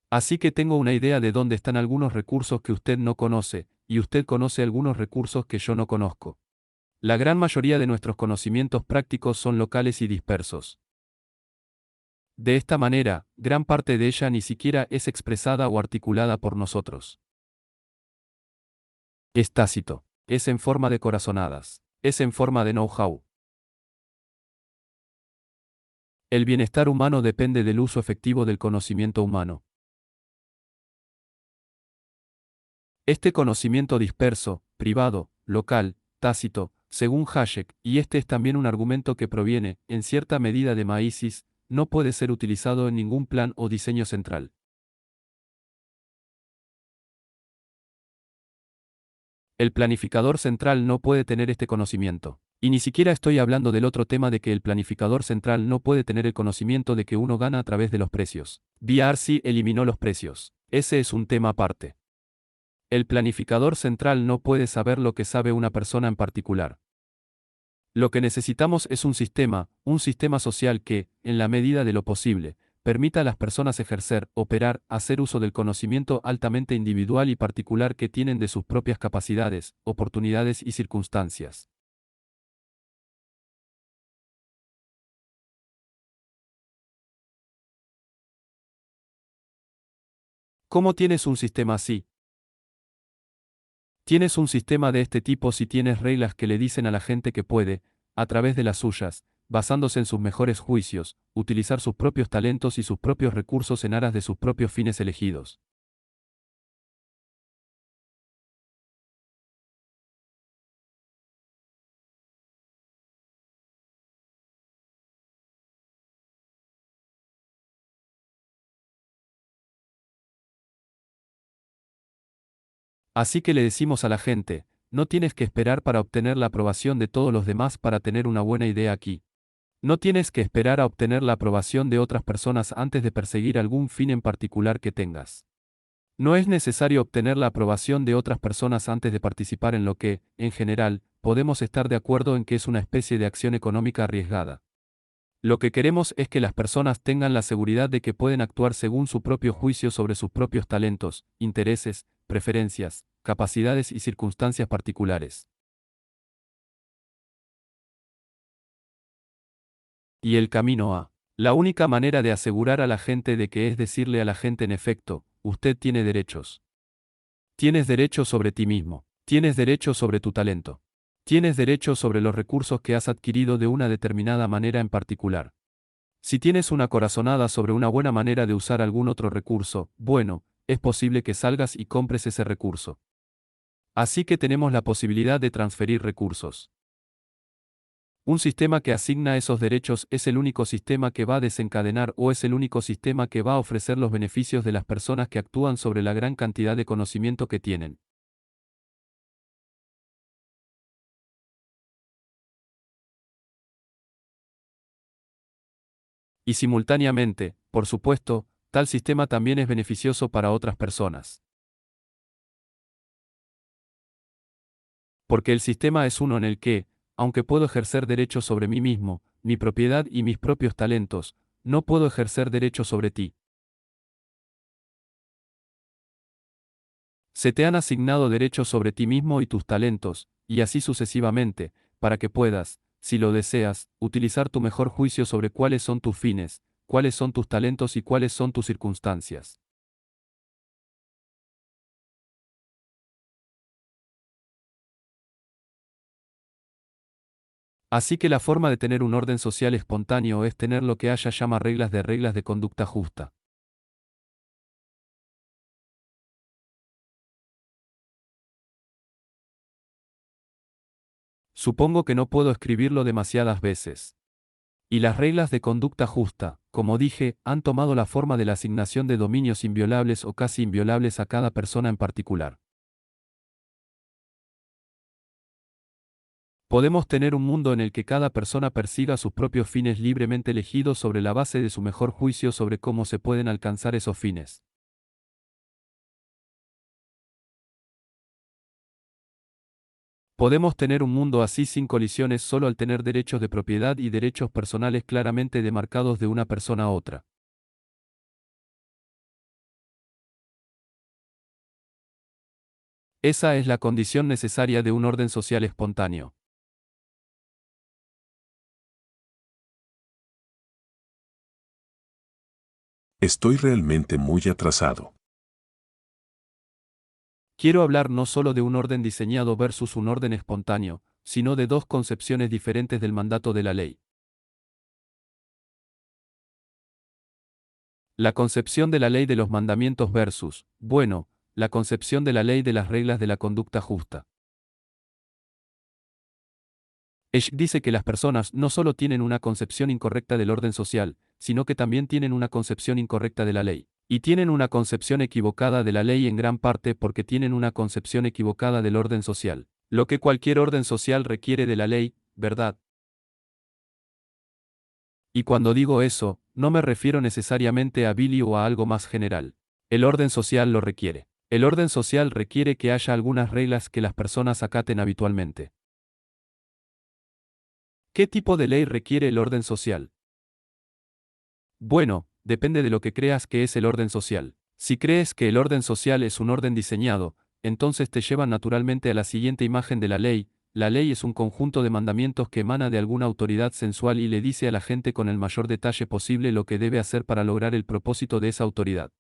Así que tengo una idea de dónde están algunos recursos que usted no conoce, y usted conoce algunos recursos que yo no conozco. La gran mayoría de nuestros conocimientos prácticos son locales y dispersos. De esta manera, gran parte de ella ni siquiera es expresada o articulada por nosotros. Es tácito. Es en forma de corazonadas. Es en forma de know-how. El bienestar humano depende del uso efectivo del conocimiento humano. Este conocimiento disperso, privado, local, tácito, según Hayek, y este es también un argumento que proviene, en cierta medida de Mises, no puede ser utilizado en ningún plan o diseño central. El planificador central no puede tener este conocimiento. Y ni siquiera estoy hablando del otro tema de que el planificador central no puede tener el conocimiento de que uno gana a través de los precios. BRC eliminó los precios. Ese es un tema aparte. El planificador central no puede saber lo que sabe una persona en particular. Lo que necesitamos es un sistema social que, en la medida de lo posible, permita a las personas ejercer, operar, hacer uso del conocimiento altamente individual y particular que tienen de sus propias capacidades, oportunidades y circunstancias. ¿Cómo tienes un sistema así? Tienes un sistema de este tipo si tienes reglas que le dicen a la gente que puede, a través de las suyas, basándose en sus mejores juicios, utilizar sus propios talentos y sus propios recursos en aras de sus propios fines elegidos. Así que le decimos a la gente, no tienes que esperar para obtener la aprobación de todos los demás para tener una buena idea aquí. No tienes que esperar a obtener la aprobación de otras personas antes de perseguir algún fin en particular que tengas. No es necesario obtener la aprobación de otras personas antes de participar en lo que, en general, podemos estar de acuerdo en que es una especie de acción económica arriesgada. Lo que queremos es que las personas tengan la seguridad de que pueden actuar según su propio juicio sobre sus propios talentos, intereses, preferencias, capacidades y circunstancias particulares. Y el camino a la única manera de asegurar a la gente de que es decirle a la gente en efecto, usted tiene derechos. Tienes derechos sobre ti mismo. Tienes derechos sobre tu talento. Tienes derechos sobre los recursos que has adquirido de una determinada manera en particular. Si tienes una corazonada sobre una buena manera de usar algún otro recurso, bueno, es posible que salgas y compres ese recurso. Así que tenemos la posibilidad de transferir recursos. Un sistema que asigna esos derechos es el único sistema que va a desencadenar o es el único sistema que va a ofrecer los beneficios de las personas que actúan sobre la gran cantidad de conocimiento que tienen. Y simultáneamente, por supuesto, tal sistema también es beneficioso para otras personas. Porque el sistema es uno en el que, aunque puedo ejercer derechos sobre mí mismo, mi propiedad y mis propios talentos, no puedo ejercer derechos sobre ti. Se te han asignado derechos sobre ti mismo y tus talentos, y así sucesivamente, para que puedas, si lo deseas, utilizar tu mejor juicio sobre cuáles son tus fines, cuáles son tus talentos y cuáles son tus circunstancias. Así que la forma de tener un orden social espontáneo es tener lo que Aya llama reglas de conducta justa. Supongo que no puedo escribirlo demasiadas veces. Y las reglas de conducta justa, como dije, han tomado la forma de la asignación de dominios inviolables o casi inviolables a cada persona en particular. Podemos tener un mundo en el que cada persona persiga sus propios fines libremente elegidos sobre la base de su mejor juicio sobre cómo se pueden alcanzar esos fines. Podemos tener un mundo así sin colisiones solo al tener derechos de propiedad y derechos personales claramente demarcados de una persona a otra. Esa es la condición necesaria de un orden social espontáneo. Estoy realmente muy atrasado. Quiero hablar no solo de un orden diseñado versus un orden espontáneo, sino de dos concepciones diferentes del mandato de la ley. La concepción de la ley de los mandamientos versus, bueno, la concepción de la ley de las reglas de la conducta justa. Esch dice que las personas no solo tienen una concepción incorrecta del orden social, sino que también tienen una concepción incorrecta de la ley. Y tienen una concepción equivocada de la ley en gran parte porque tienen una concepción equivocada del orden social. Lo que cualquier orden social requiere de la ley, ¿verdad? Y cuando digo eso, no me refiero necesariamente a Billy o a algo más general. El orden social lo requiere. El orden social requiere que haya algunas reglas que las personas acaten habitualmente. ¿Qué tipo de ley requiere el orden social? Bueno, depende de lo que creas que es el orden social. Si crees que el orden social es un orden diseñado, entonces te llevan naturalmente a la siguiente imagen de la ley. La ley es un conjunto de mandamientos que emana de alguna autoridad sensual y le dice a la gente con el mayor detalle posible lo que debe hacer para lograr el propósito de esa autoridad.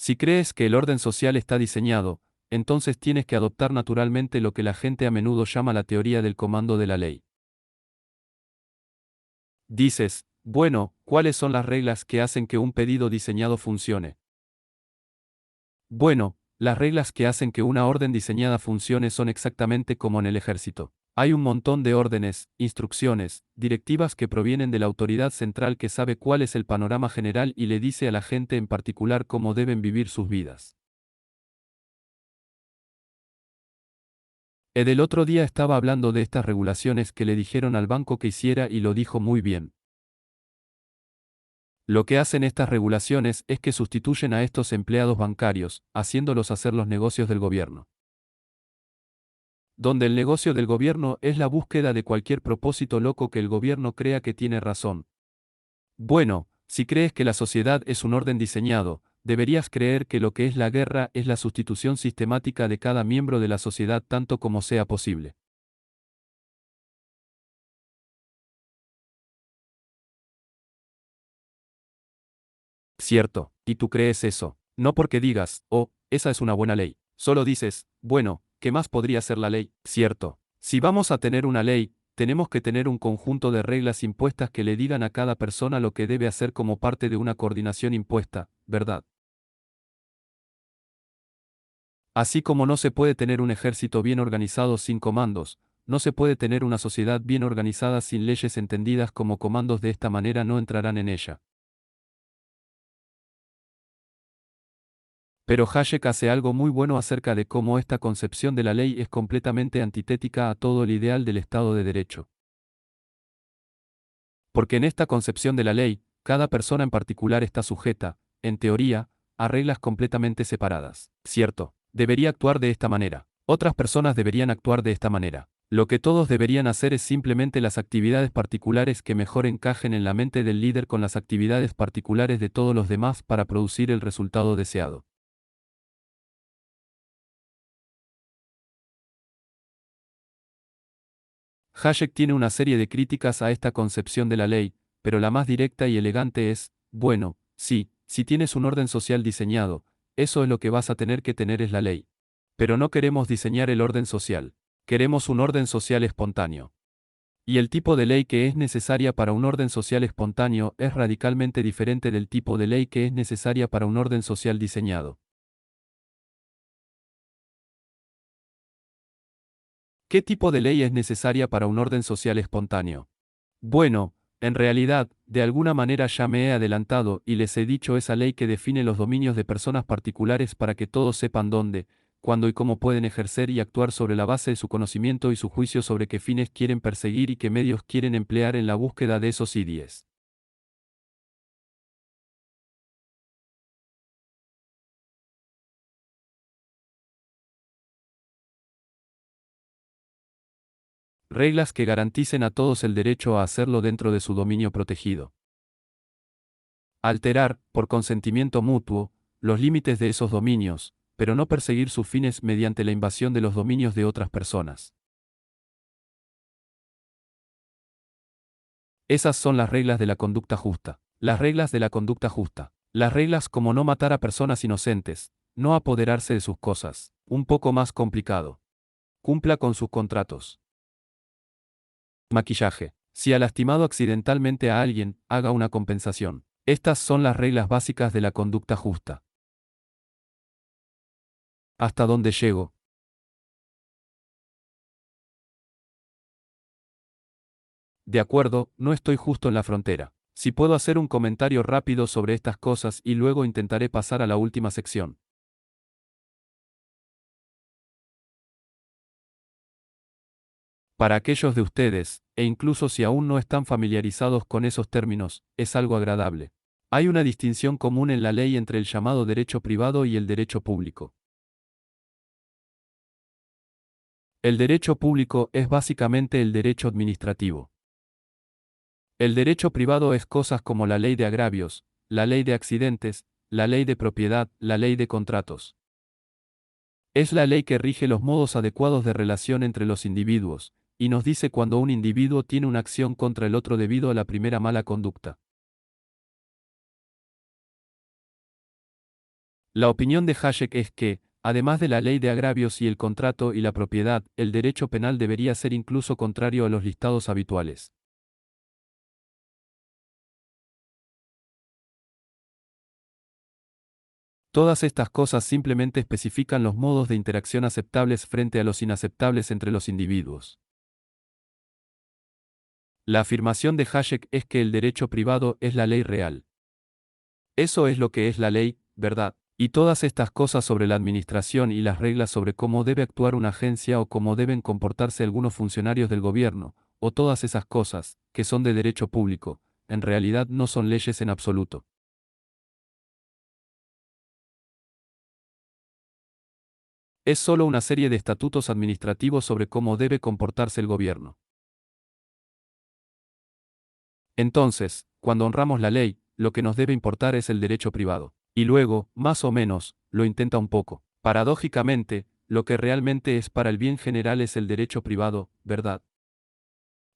Si crees que el orden social está diseñado, entonces tienes que adoptar naturalmente lo que la gente a menudo llama la teoría del comando de la ley. Dices, bueno, ¿cuáles son las reglas que hacen que un pedido diseñado funcione? Bueno, las reglas que hacen que una orden diseñada funcione son exactamente como en el ejército. Hay un montón de órdenes, instrucciones, directivas que provienen de la autoridad central que sabe cuál es el panorama general y le dice a la gente en particular cómo deben vivir sus vidas. Ed el otro día estaba hablando de estas regulaciones que le dijeron al banco que hiciera y lo dijo muy bien. Lo que hacen estas regulaciones es que sustituyen a estos empleados bancarios, haciéndolos hacer los negocios del gobierno. Donde el negocio del gobierno es la búsqueda de cualquier propósito loco que el gobierno crea que tiene razón. Bueno, si crees que la sociedad es un orden diseñado, deberías creer que lo que es la guerra es la sustitución sistemática de cada miembro de la sociedad tanto como sea posible. Cierto, y tú crees eso, no porque digas, oh, esa es una buena ley. Solo dices, bueno, ¿qué más podría ser la ley? Cierto. Si vamos a tener una ley, tenemos que tener un conjunto de reglas impuestas que le digan a cada persona lo que debe hacer como parte de una coordinación impuesta, ¿verdad? Así como no se puede tener un ejército bien organizado sin comandos, no se puede tener una sociedad bien organizada sin leyes entendidas como comandos. De esta manera no entrarán en ella. Pero Hayek hace algo muy bueno acerca de cómo esta concepción de la ley es completamente antitética a todo el ideal del Estado de Derecho. Porque en esta concepción de la ley, cada persona en particular está sujeta, en teoría, a reglas completamente separadas. Cierto, debería actuar de esta manera. Otras personas deberían actuar de esta manera. Lo que todos deberían hacer es simplemente las actividades particulares que mejor encajen en la mente del líder con las actividades particulares de todos los demás para producir el resultado deseado. Hayek tiene una serie de críticas a esta concepción de la ley, pero la más directa y elegante es, bueno, sí, si tienes un orden social diseñado, eso es lo que vas a tener que tener es la ley. Pero no queremos diseñar el orden social. Queremos un orden social espontáneo. Y el tipo de ley que es necesaria para un orden social espontáneo es radicalmente diferente del tipo de ley que es necesaria para un orden social diseñado. ¿Qué tipo de ley es necesaria para un orden social espontáneo? Bueno, en realidad, de alguna manera ya me he adelantado y les he dicho esa ley que define los dominios de personas particulares para que todos sepan dónde, cuándo y cómo pueden ejercer y actuar sobre la base de su conocimiento y su juicio sobre qué fines quieren perseguir y qué medios quieren emplear en la búsqueda de esos ideas. Reglas que garanticen a todos el derecho a hacerlo dentro de su dominio protegido. Alterar, por consentimiento mutuo, los límites de esos dominios, pero no perseguir sus fines mediante la invasión de los dominios de otras personas. Esas son las reglas de la conducta justa. Las reglas de la conducta justa. Las reglas como no matar a personas inocentes, no apoderarse de sus cosas. Un poco más complicado. Cumpla con sus contratos. Maquillaje. Si ha lastimado accidentalmente a alguien, haga una compensación. Estas son las reglas básicas de la conducta justa. ¿Hasta dónde llego? De acuerdo, no estoy justo en la frontera. Si puedo hacer un comentario rápido sobre estas cosas y luego intentaré pasar a la última sección. Para aquellos de ustedes, e incluso si aún no están familiarizados con esos términos, es algo agradable. Hay una distinción común en la ley entre el llamado derecho privado y el derecho público. El derecho público es básicamente el derecho administrativo. El derecho privado es cosas como la ley de agravios, la ley de accidentes, la ley de propiedad, la ley de contratos. Es la ley que rige los modos adecuados de relación entre los individuos, y nos dice cuando un individuo tiene una acción contra el otro debido a la primera mala conducta. La opinión de Hayek es que, además de la ley de agravios y el contrato y la propiedad, el derecho penal debería ser incluso contrario a los listados habituales. Todas estas cosas simplemente especifican los modos de interacción aceptables frente a los inaceptables entre los individuos. La afirmación de Hayek es que el derecho privado es la ley real. Eso es lo que es la ley, ¿verdad? Y todas estas cosas sobre la administración y las reglas sobre cómo debe actuar una agencia o cómo deben comportarse algunos funcionarios del gobierno, o todas esas cosas, que son de derecho público, en realidad no son leyes en absoluto. Es solo una serie de estatutos administrativos sobre cómo debe comportarse el gobierno. Entonces, cuando honramos la ley, lo que nos debe importar es el derecho privado. Y luego, más o menos, lo intenta un poco. Paradójicamente, lo que realmente es para el bien general es el derecho privado, ¿verdad?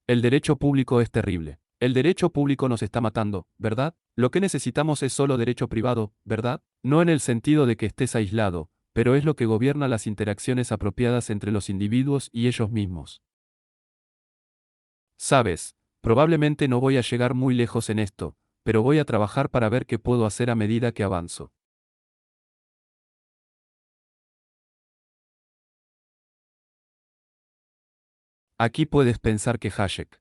El derecho público es terrible. El derecho público nos está matando, ¿verdad? Lo que necesitamos es solo derecho privado, ¿verdad? No en el sentido de que estés aislado, pero es lo que gobierna las interacciones apropiadas entre los individuos y ellos mismos. Sabes, probablemente no voy a llegar muy lejos en esto, pero voy a trabajar para ver qué puedo hacer a medida que avanzo. Aquí puedes pensar que Hayek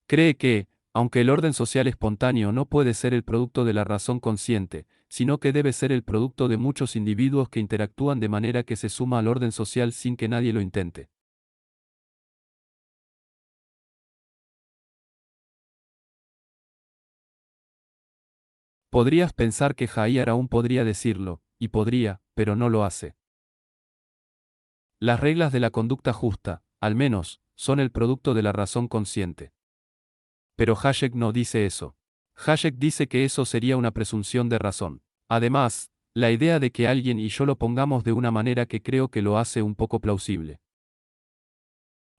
cree que, aunque el orden social espontáneo no puede ser el producto de la razón consciente, sino que debe ser el producto de muchos individuos que interactúan de manera que se suma al orden social sin que nadie lo intente. Podrías pensar que Jair aún podría decirlo, y podría, pero no lo hace. Las reglas de la conducta justa, al menos, son el producto de la razón consciente. Pero Hayek no dice eso. Hayek dice que eso sería una presunción de razón. Además, la idea de que alguien y yo lo pongamos de una manera que creo que lo hace un poco plausible.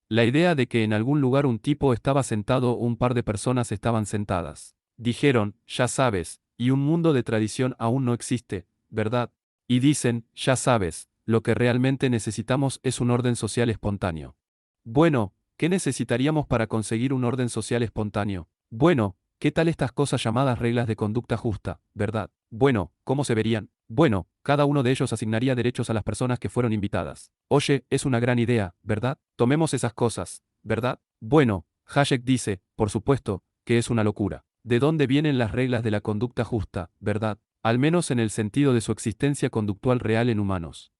La idea de que en algún lugar un tipo estaba sentado o un par de personas estaban sentadas. Dijeron, ya sabes, y un mundo de tradición aún no existe, ¿verdad? Y dicen, ya sabes, lo que realmente necesitamos es un orden social espontáneo. Bueno, ¿qué necesitaríamos para conseguir un orden social espontáneo? Bueno, ¿qué tal estas cosas llamadas reglas de conducta justa, verdad? Bueno, ¿cómo se verían? Bueno, cada uno de ellos asignaría derechos a las personas que fueron invitadas. Oye, es una gran idea, ¿verdad? Tomemos esas cosas, ¿verdad? Bueno, Hayek dice, por supuesto, que es una locura. ¿De dónde vienen las reglas de la conducta justa, verdad? Al menos en el sentido de su existencia conductual real en humanos.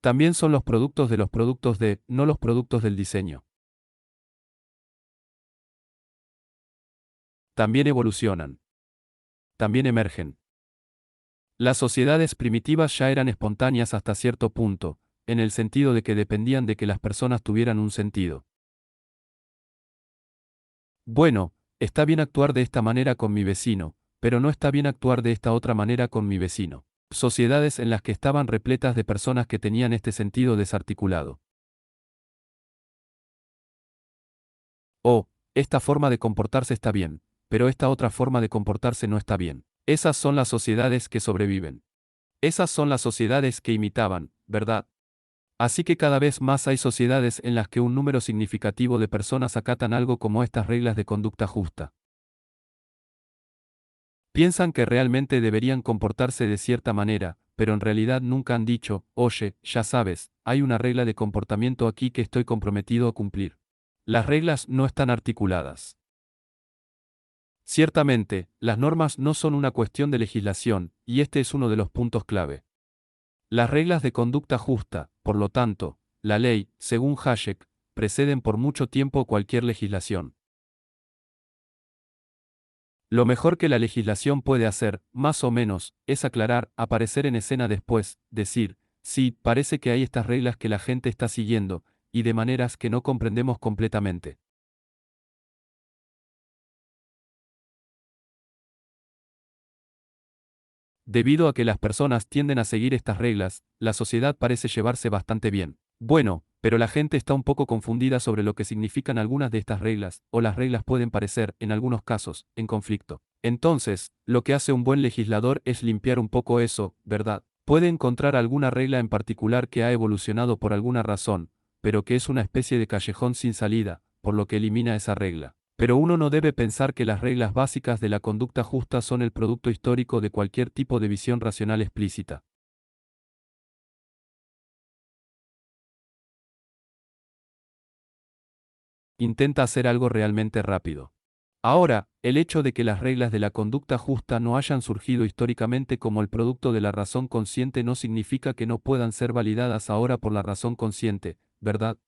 También son los productos de los productos de, no los productos del diseño. También evolucionan. También emergen. Las sociedades primitivas ya eran espontáneas hasta cierto punto, en el sentido de que dependían de que las personas tuvieran un sentido. Bueno, está bien actuar de esta manera con mi vecino, pero no está bien actuar de esta otra manera con mi vecino. Sociedades en las que estaban repletas de personas que tenían este sentido desarticulado. Oh, esta forma de comportarse está bien, pero esta otra forma de comportarse no está bien. Esas son las sociedades que sobreviven. Esas son las sociedades que imitaban, ¿verdad? Así que cada vez más hay sociedades en las que un número significativo de personas acatan algo como estas reglas de conducta justa. Piensan que realmente deberían comportarse de cierta manera, pero en realidad nunca han dicho, oye, ya sabes, hay una regla de comportamiento aquí que estoy comprometido a cumplir. Las reglas no están articuladas. Ciertamente, las normas no son una cuestión de legislación, y este es uno de los puntos clave. Las reglas de conducta justa, por lo tanto, la ley, según Hayek, preceden por mucho tiempo cualquier legislación. Lo mejor que la legislación puede hacer, más o menos, es aclarar, aparecer en escena después, decir, sí, parece que hay estas reglas que la gente está siguiendo, y de maneras que no comprendemos completamente. Debido a que las personas tienden a seguir estas reglas, la sociedad parece llevarse bastante bien. Bueno, Pero la gente está un poco confundida sobre lo que significan algunas de estas reglas, o las reglas pueden parecer, en algunos casos, en conflicto. Entonces, lo que hace un buen legislador es limpiar un poco eso, ¿verdad? Puede encontrar alguna regla en particular que ha evolucionado por alguna razón, pero que es una especie de callejón sin salida, por lo que elimina esa regla. Pero uno no debe pensar que las reglas básicas de la conducta justa son el producto histórico de cualquier tipo de visión racional explícita. Intenta hacer algo realmente rápido. Ahora, el hecho de que las reglas de la conducta justa no hayan surgido históricamente como el producto de la razón consciente no significa que no puedan ser validadas ahora por la razón consciente, ¿verdad?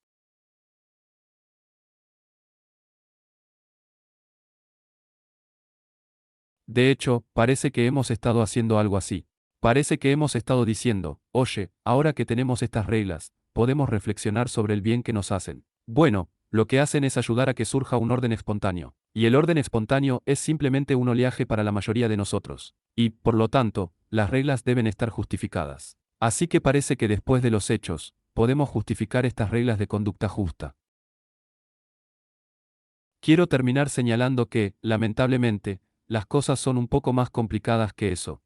De hecho, parece que hemos estado haciendo algo así. Parece que hemos estado diciendo, oye, ahora que tenemos estas reglas, podemos reflexionar sobre el bien que nos hacen. Bueno, lo que hacen es ayudar a que surja un orden espontáneo. Y el orden espontáneo es simplemente un oleaje para la mayoría de nosotros. Y, por lo tanto, las reglas deben estar justificadas. Así que parece que después de los hechos, podemos justificar estas reglas de conducta justa. Quiero terminar señalando que, lamentablemente, las cosas son un poco más complicadas que eso.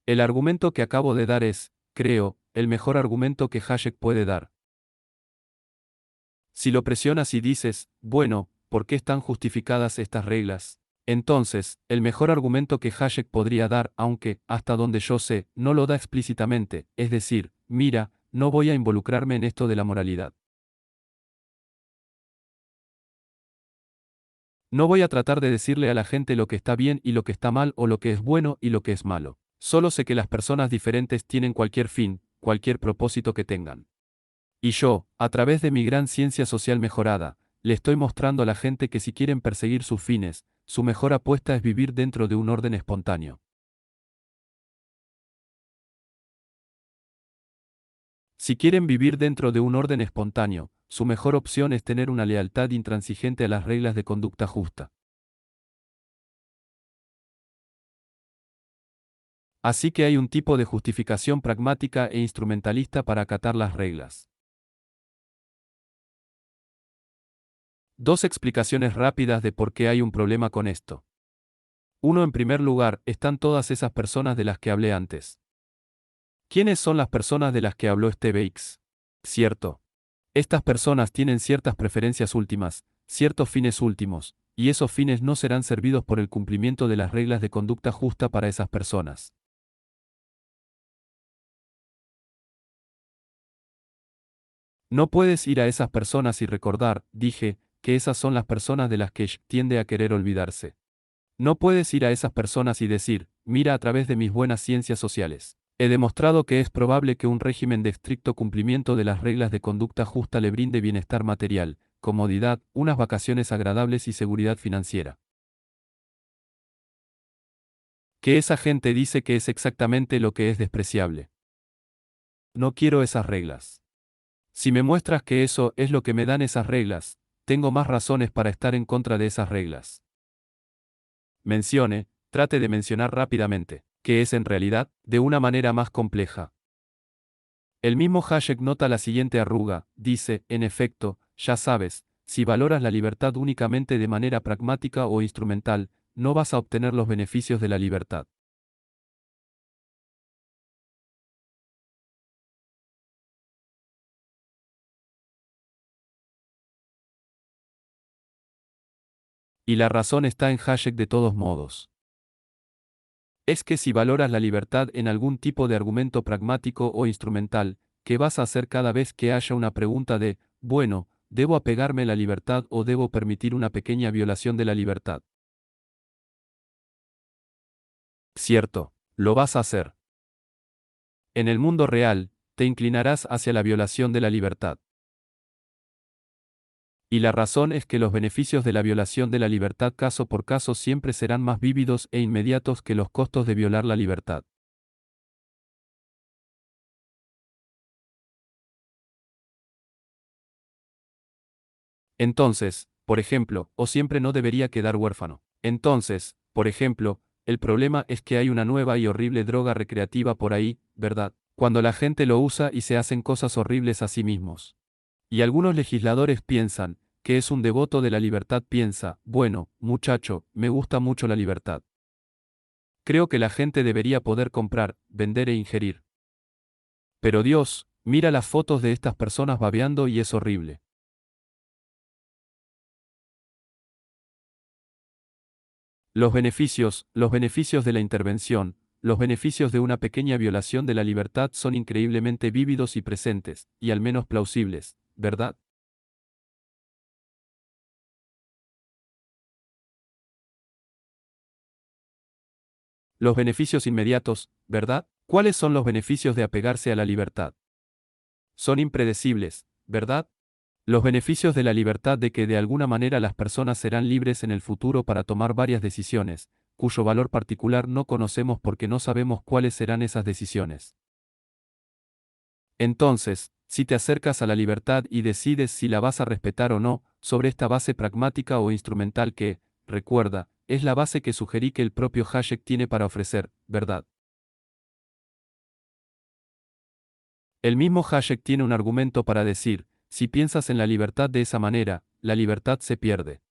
El argumento que acabo de dar es, creo, el mejor argumento que Hayek puede dar. Si lo presionas y dices, bueno, ¿por qué están justificadas estas reglas? Entonces, el mejor argumento que Hayek podría dar, aunque, hasta donde yo sé, no lo da explícitamente, es decir, mira, no voy a involucrarme en esto de la moralidad. No voy a tratar de decirle a la gente lo que está bien y lo que está mal o lo que es bueno y lo que es malo. Solo sé que las personas diferentes tienen cualquier fin, cualquier propósito que tengan. Y yo, a través de mi gran ciencia social mejorada, le estoy mostrando a la gente que si quieren perseguir sus fines, su mejor apuesta es vivir dentro de un orden espontáneo. Si quieren vivir dentro de un orden espontáneo, su mejor opción es tener una lealtad intransigente a las reglas de conducta justa. Así que hay un tipo de justificación pragmática e instrumentalista para acatar las reglas. Dos explicaciones rápidas de por qué hay un problema con esto. Uno, en primer lugar, están todas esas personas de las que hablé antes. ¿Quiénes son las personas de las que habló Steve Hicks? Cierto. Estas personas tienen ciertas preferencias últimas, ciertos fines últimos, y esos fines no serán servidos por el cumplimiento de las reglas de conducta justa para esas personas. No puedes ir a esas personas y recordar, dije, que esas son las personas de las que Sh tiende a querer olvidarse. No puedes ir a esas personas y decir, mira a través de mis buenas ciencias sociales. He demostrado que es probable que un régimen de estricto cumplimiento de las reglas de conducta justa le brinde bienestar material, comodidad, unas vacaciones agradables y seguridad financiera. Que esa gente dice que es exactamente lo que es despreciable. No quiero esas reglas. Si me muestras que eso es lo que me dan esas reglas, tengo más razones para estar en contra de esas reglas. Trate de mencionar rápidamente, que es en realidad, de una manera más compleja. El mismo Hayek nota la siguiente arruga, dice, en efecto, ya sabes, si valoras la libertad únicamente de manera pragmática o instrumental, no vas a obtener los beneficios de la libertad. Y la razón está en Hayek de todos modos. Es que si valoras la libertad en algún tipo de argumento pragmático o instrumental, ¿qué vas a hacer cada vez que haya una pregunta de, bueno, ¿debo apegarme a la libertad o debo permitir una pequeña violación de la libertad? Cierto, lo vas a hacer. En el mundo real, te inclinarás hacia la violación de la libertad. Y la razón es que los beneficios de la violación de la libertad caso por caso siempre serán más vívidos e inmediatos que los costos de violar la libertad. Entonces, por ejemplo, o siempre no debería quedar huérfano. Entonces, por ejemplo, el problema es que hay una nueva y horrible droga recreativa por ahí, ¿verdad? Cuando la gente lo usa y se hacen cosas horribles a sí mismos. Y algunos legisladores piensan que es un devoto de la libertad. Piensa, bueno, muchacho, me gusta mucho la libertad. Creo que la gente debería poder comprar, vender e ingerir. Pero Dios, mira las fotos de estas personas babeando y es horrible. Los beneficios de la intervención, los beneficios de una pequeña violación de la libertad son increíblemente vívidos y presentes, y al menos plausibles, ¿verdad? Los beneficios inmediatos, ¿verdad? ¿Cuáles son los beneficios de apegarse a la libertad? Son impredecibles, ¿verdad? Los beneficios de la libertad de que de alguna manera las personas serán libres en el futuro para tomar varias decisiones, cuyo valor particular no conocemos porque no sabemos cuáles serán esas decisiones. Entonces, si te acercas a la libertad y decides si la vas a respetar o no, sobre esta base pragmática o instrumental que, recuerda, es la base que sugerí que el propio Hayek tiene para ofrecer, ¿verdad? El mismo Hayek tiene un argumento para decir, si piensas en la libertad de esa manera, la libertad se pierde.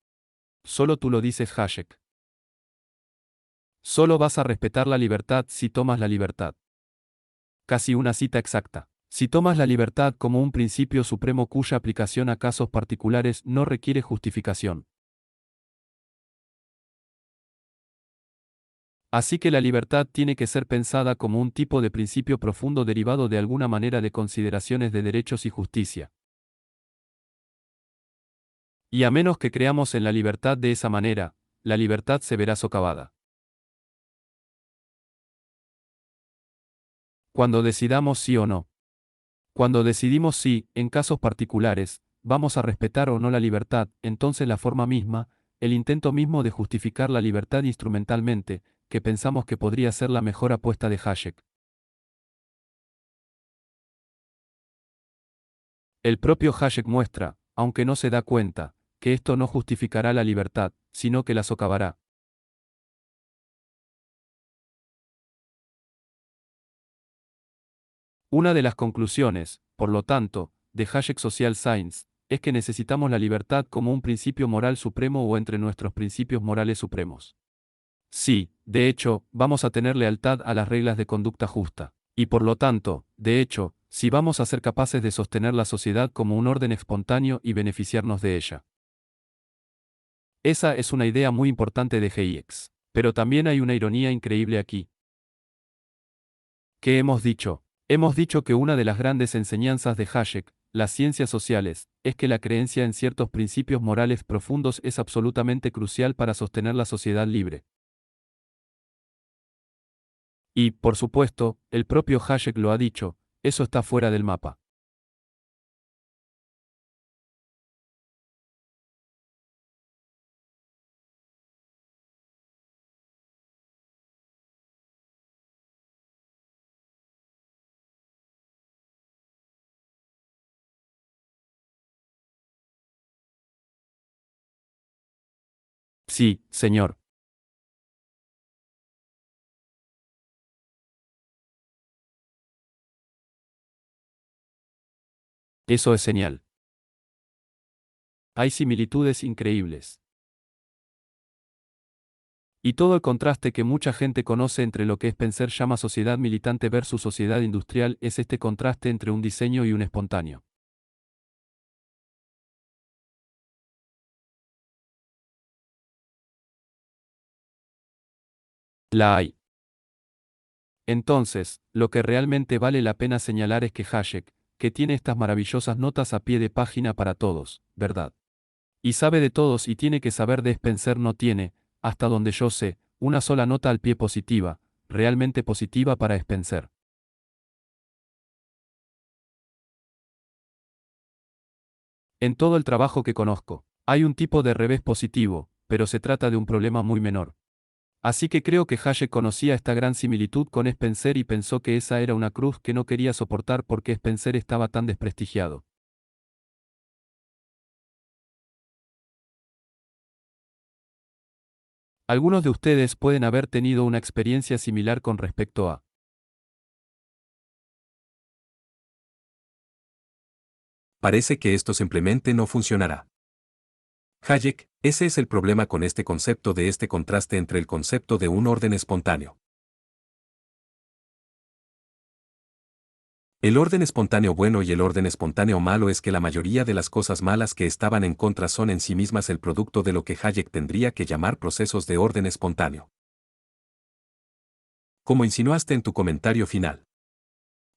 Solo tú lo dices, Hayek. Solo vas a respetar la libertad si tomas la libertad. Casi una cita exacta. Si tomas la libertad como un principio supremo cuya aplicación a casos particulares no requiere justificación. Así que la libertad tiene que ser pensada como un tipo de principio profundo derivado de alguna manera de consideraciones de derechos y justicia. Y a menos que creamos en la libertad de esa manera, la libertad se verá socavada. Cuando decidamos sí o no. Cuando decidimos sí, en casos particulares, vamos a respetar o no la libertad, entonces la forma misma, el intento mismo de justificar la libertad instrumentalmente, que pensamos que podría ser la mejor apuesta de Hayek. El propio Hayek muestra, aunque no se da cuenta, que esto no justificará la libertad, sino que la socavará. Una de las conclusiones, por lo tanto, de Hayek Social Science, es que necesitamos la libertad como un principio moral supremo o entre nuestros principios morales supremos. Sí, de hecho, vamos a tener lealtad a las reglas de conducta justa. Y por lo tanto, de hecho, si vamos a ser capaces de sostener la sociedad como un orden espontáneo y beneficiarnos de ella. Esa es una idea muy importante de Hayek. Pero también hay una ironía increíble aquí. ¿Qué hemos dicho? Hemos dicho que una de las grandes enseñanzas de Hayek, las ciencias sociales, es que la creencia en ciertos principios morales profundos es absolutamente crucial para sostener la sociedad libre. Y, por supuesto, el propio Hayek lo ha dicho, eso está fuera del mapa. Sí, señor. Eso es señal. Hay similitudes increíbles. Y todo el contraste que mucha gente conoce entre lo que Spencer llama sociedad militante versus sociedad industrial es este contraste entre un diseño y un espontáneo. La hay. Entonces, lo que realmente vale la pena señalar es que Hayek, que tiene estas maravillosas notas a pie de página para todos, ¿verdad? Y sabe de todos y tiene que saber de Spencer no tiene, hasta donde yo sé, una sola nota al pie positiva, realmente positiva para Spencer. En todo el trabajo que conozco, hay un tipo de revés positivo, pero se trata de un problema muy menor. Así que creo que Hayek conocía esta gran similitud con Spencer y pensó que esa era una cruz que no quería soportar porque Spencer estaba tan desprestigiado. Algunos de ustedes pueden haber tenido una experiencia similar con respecto a parece que esto simplemente no funcionará. Hayek, ese es el problema con este concepto de este contraste entre el concepto de un orden espontáneo. El orden espontáneo bueno y el orden espontáneo malo es que la mayoría de las cosas malas que estaban en contra son en sí mismas el producto de lo que Hayek tendría que llamar procesos de orden espontáneo. Como insinuaste en tu comentario final.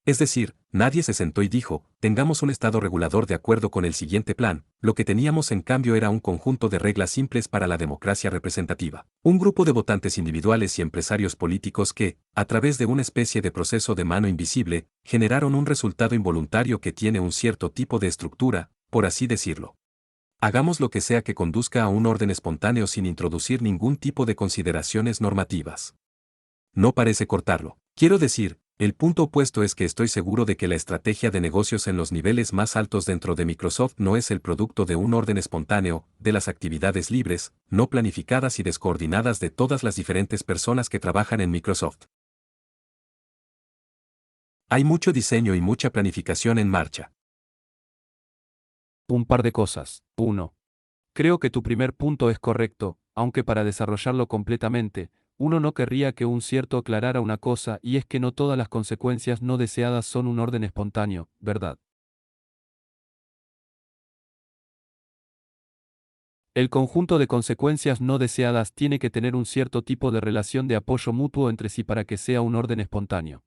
Es decir, nadie se sentó y dijo, tengamos un estado regulador de acuerdo con el siguiente plan, lo que teníamos en cambio era un conjunto de reglas simples para la democracia representativa. Un grupo de votantes individuales y empresarios políticos que, a través de una especie de proceso de mano invisible, generaron un resultado involuntario que tiene un cierto tipo de estructura, por así decirlo. Hagamos lo que sea que conduzca a un orden espontáneo sin introducir ningún tipo de consideraciones normativas. No parece cortarlo. Quiero decir, el punto opuesto es que estoy seguro de que la estrategia de negocios en los niveles más altos dentro de Microsoft no es el producto de un orden espontáneo, de las actividades libres, no planificadas y descoordinadas de todas las diferentes personas que trabajan en Microsoft. Hay mucho diseño y mucha planificación en marcha. Un par de cosas. 1. Creo que tu primer punto es correcto, aunque para desarrollarlo completamente, uno no querría que un cierto aclarara una cosa y es que no todas las consecuencias no deseadas son un orden espontáneo, ¿verdad? El conjunto de consecuencias no deseadas tiene que tener un cierto tipo de relación de apoyo mutuo entre sí para que sea un orden espontáneo.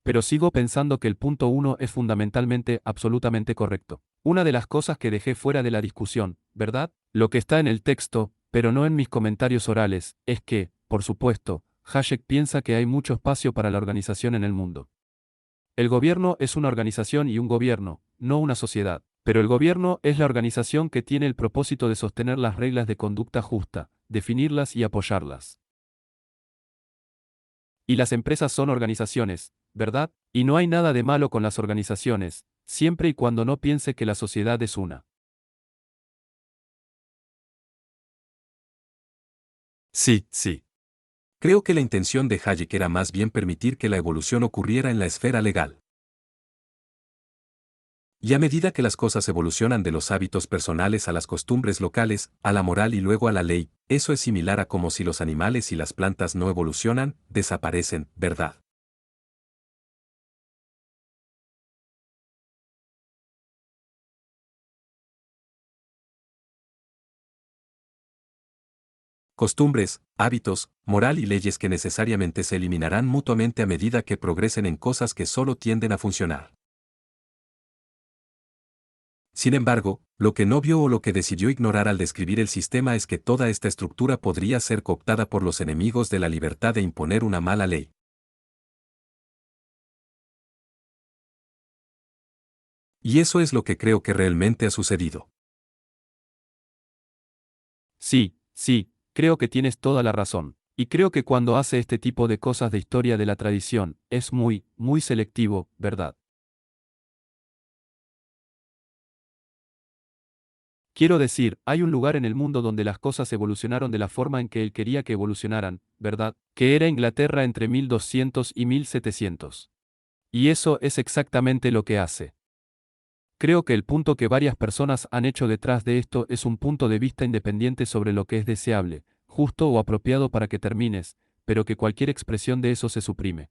Pero sigo pensando que el punto 1 es fundamentalmente absolutamente correcto. Una de las cosas que dejé fuera de la discusión, ¿verdad? Lo que está en el texto, pero no en mis comentarios orales, es que, por supuesto, Hayek piensa que hay mucho espacio para la organización en el mundo. El gobierno es una organización y un gobierno, no una sociedad. Pero el gobierno es la organización que tiene el propósito de sostener las reglas de conducta justa, definirlas y apoyarlas. Y las empresas son organizaciones, ¿verdad? Y no hay nada de malo con las organizaciones, siempre y cuando no piense que la sociedad es una. Sí, sí. Creo que la intención de Hayek era más bien permitir que la evolución ocurriera en la esfera legal. Y a medida que las cosas evolucionan de los hábitos personales a las costumbres locales, a la moral y luego a la ley, eso es similar a como si los animales y las plantas no evolucionan, desaparecen, ¿verdad? Costumbres, hábitos, moral y leyes que necesariamente se eliminarán mutuamente a medida que progresen en cosas que solo tienden a funcionar. Sin embargo, lo que no vio o lo que decidió ignorar al describir el sistema es que toda esta estructura podría ser cooptada por los enemigos de la libertad de imponer una mala ley. Y eso es lo que creo que realmente ha sucedido. Sí, sí, creo que tienes toda la razón. Y creo que cuando hace este tipo de cosas de historia de la tradición, es muy, muy selectivo, ¿verdad? Quiero decir, hay un lugar en el mundo donde las cosas evolucionaron de la forma en que él quería que evolucionaran, ¿verdad? Que era Inglaterra entre 1200 y 1700. Y eso es exactamente lo que hace. Creo que el punto que varias personas han hecho detrás de esto es un punto de vista independiente sobre lo que es deseable, justo o apropiado para que termines, pero que cualquier expresión de eso se suprime.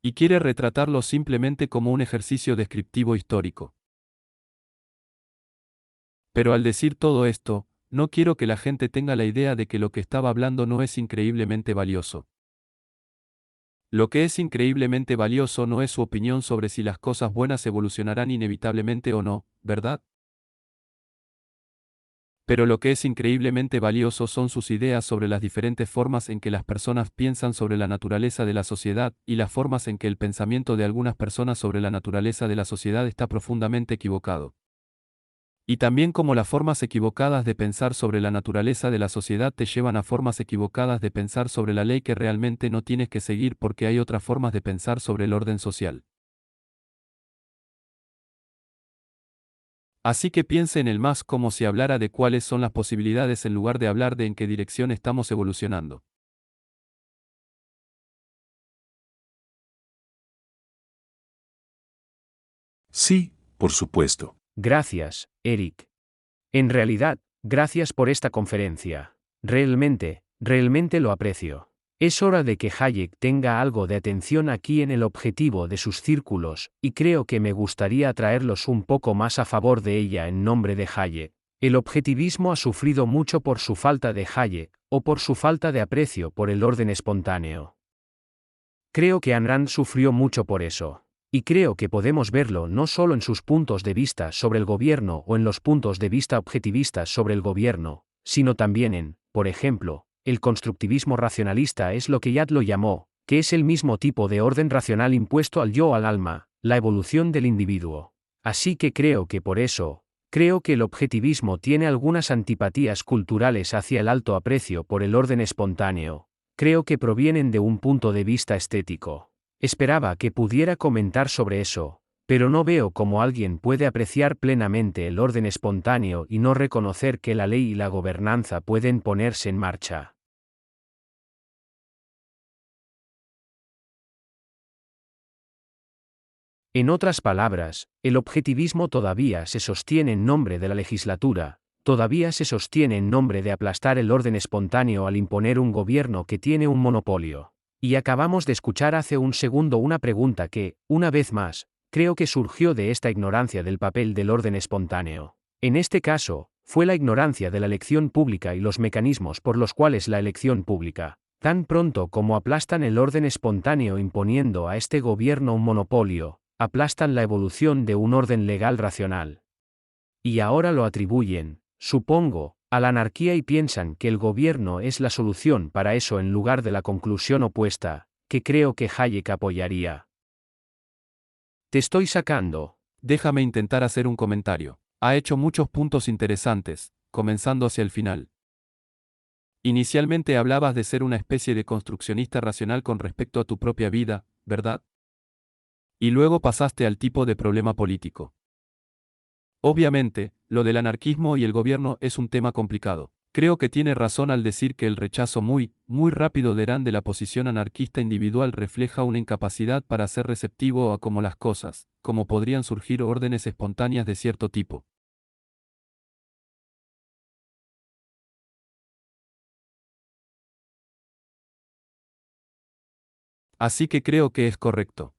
Y quiere retratarlo simplemente como un ejercicio descriptivo histórico. Pero al decir todo esto, no quiero que la gente tenga la idea de que lo que estaba hablando no es increíblemente valioso. Lo que es increíblemente valioso no es su opinión sobre si las cosas buenas evolucionarán inevitablemente o no, ¿verdad? Pero lo que es increíblemente valioso son sus ideas sobre las diferentes formas en que las personas piensan sobre la naturaleza de la sociedad y las formas en que el pensamiento de algunas personas sobre la naturaleza de la sociedad está profundamente equivocado. Y también cómo las formas equivocadas de pensar sobre la naturaleza de la sociedad te llevan a formas equivocadas de pensar sobre la ley que realmente no tienes que seguir porque hay otras formas de pensar sobre el orden social. Así que piense en el más como si hablara de cuáles son las posibilidades en lugar de hablar de en qué dirección estamos evolucionando. Sí, por supuesto. Gracias, Eric. En realidad, gracias por esta conferencia. Realmente lo aprecio. Es hora de que Hayek tenga algo de atención aquí en el objetivo de sus círculos, y creo que me gustaría traerlos un poco más a favor de ella en nombre de Hayek. El objetivismo ha sufrido mucho por su falta de Hayek, o por su falta de aprecio por el orden espontáneo. Creo que Ayn Rand sufrió mucho por eso. Y creo que podemos verlo no solo en sus puntos de vista sobre el gobierno o en los puntos de vista objetivistas sobre el gobierno, sino también en, por ejemplo, el constructivismo racionalista es lo que Yad lo llamó, que es el mismo tipo de orden racional impuesto al yo o al alma, la evolución del individuo. Así que creo que por eso, creo que el objetivismo tiene algunas antipatías culturales hacia el alto aprecio por el orden espontáneo. Creo que provienen de un punto de vista estético. Esperaba que pudiera comentar sobre eso, pero no veo cómo alguien puede apreciar plenamente el orden espontáneo y no reconocer que la ley y la gobernanza pueden ponerse en marcha. En otras palabras, el objetivismo todavía se sostiene en nombre de la legislatura, todavía se sostiene en nombre de aplastar el orden espontáneo al imponer un gobierno que tiene un monopolio. Y acabamos de escuchar hace un segundo una pregunta que, una vez más, creo que surgió de esta ignorancia del papel del orden espontáneo. En este caso, fue la ignorancia de la elección pública y los mecanismos por los cuales la elección pública, tan pronto como aplastan el orden espontáneo imponiendo a este gobierno un monopolio, aplastan la evolución de un orden legal racional. Y ahora lo atribuyen, supongo, a la anarquía y piensan que el gobierno es la solución para eso en lugar de la conclusión opuesta, que creo que Hayek apoyaría. Te estoy sacando. Déjame intentar hacer un comentario. Ha hecho muchos puntos interesantes, comenzando hacia el final. Inicialmente hablabas de ser una especie de construccionista racional con respecto a tu propia vida, ¿verdad? Y luego pasaste al tipo de problema político. Obviamente, lo del anarquismo y el gobierno es un tema complicado. Creo que tiene razón al decir que el rechazo muy rápido de Rand de la posición anarquista individual refleja una incapacidad para ser receptivo a cómo las cosas, como podrían surgir órdenes espontáneas de cierto tipo. Así que creo que es correcto.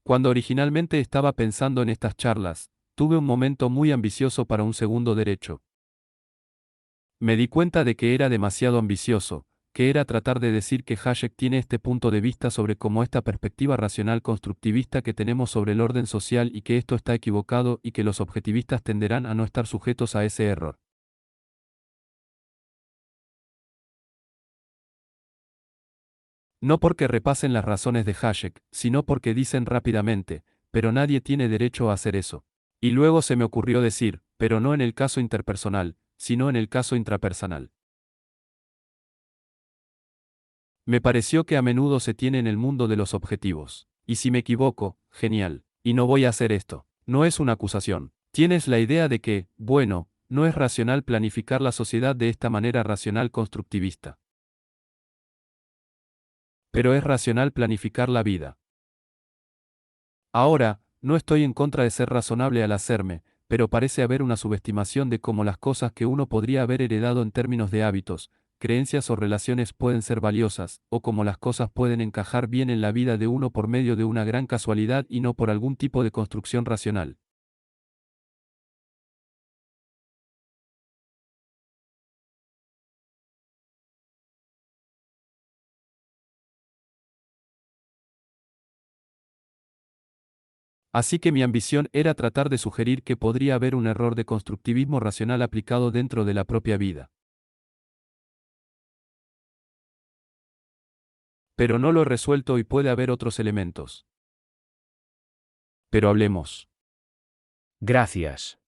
Cuando originalmente estaba pensando en estas charlas, tuve un momento muy ambicioso para un segundo derecho. Me di cuenta de que era demasiado ambicioso, que era tratar de decir que Hayek tiene este punto de vista sobre cómo esta perspectiva racional constructivista que tenemos sobre el orden social y que esto está equivocado y que los objetivistas tenderán a no estar sujetos a ese error. No porque repasen las razones de Hayek, sino porque dicen rápidamente, pero nadie tiene derecho a hacer eso. Y luego se me ocurrió decir, pero no en el caso interpersonal, sino en el caso intrapersonal. Me pareció que a menudo se tiene en el mundo de los objetivos. Y si me equivoco, genial. Y no voy a hacer esto. No es una acusación. Tienes la idea de que, bueno, no es racional planificar la sociedad de esta manera racional constructivista. Pero es racional planificar la vida. Ahora, no estoy en contra de ser razonable al hacerme, pero parece haber una subestimación de cómo las cosas que uno podría haber heredado en términos de hábitos, creencias o relaciones pueden ser valiosas, o cómo las cosas pueden encajar bien en la vida de uno por medio de una gran casualidad y no por algún tipo de construcción racional. Así que mi ambición era tratar de sugerir que podría haber un error de constructivismo racional aplicado dentro de la propia vida. Pero no lo he resuelto y puede haber otros elementos. Pero hablemos. Gracias.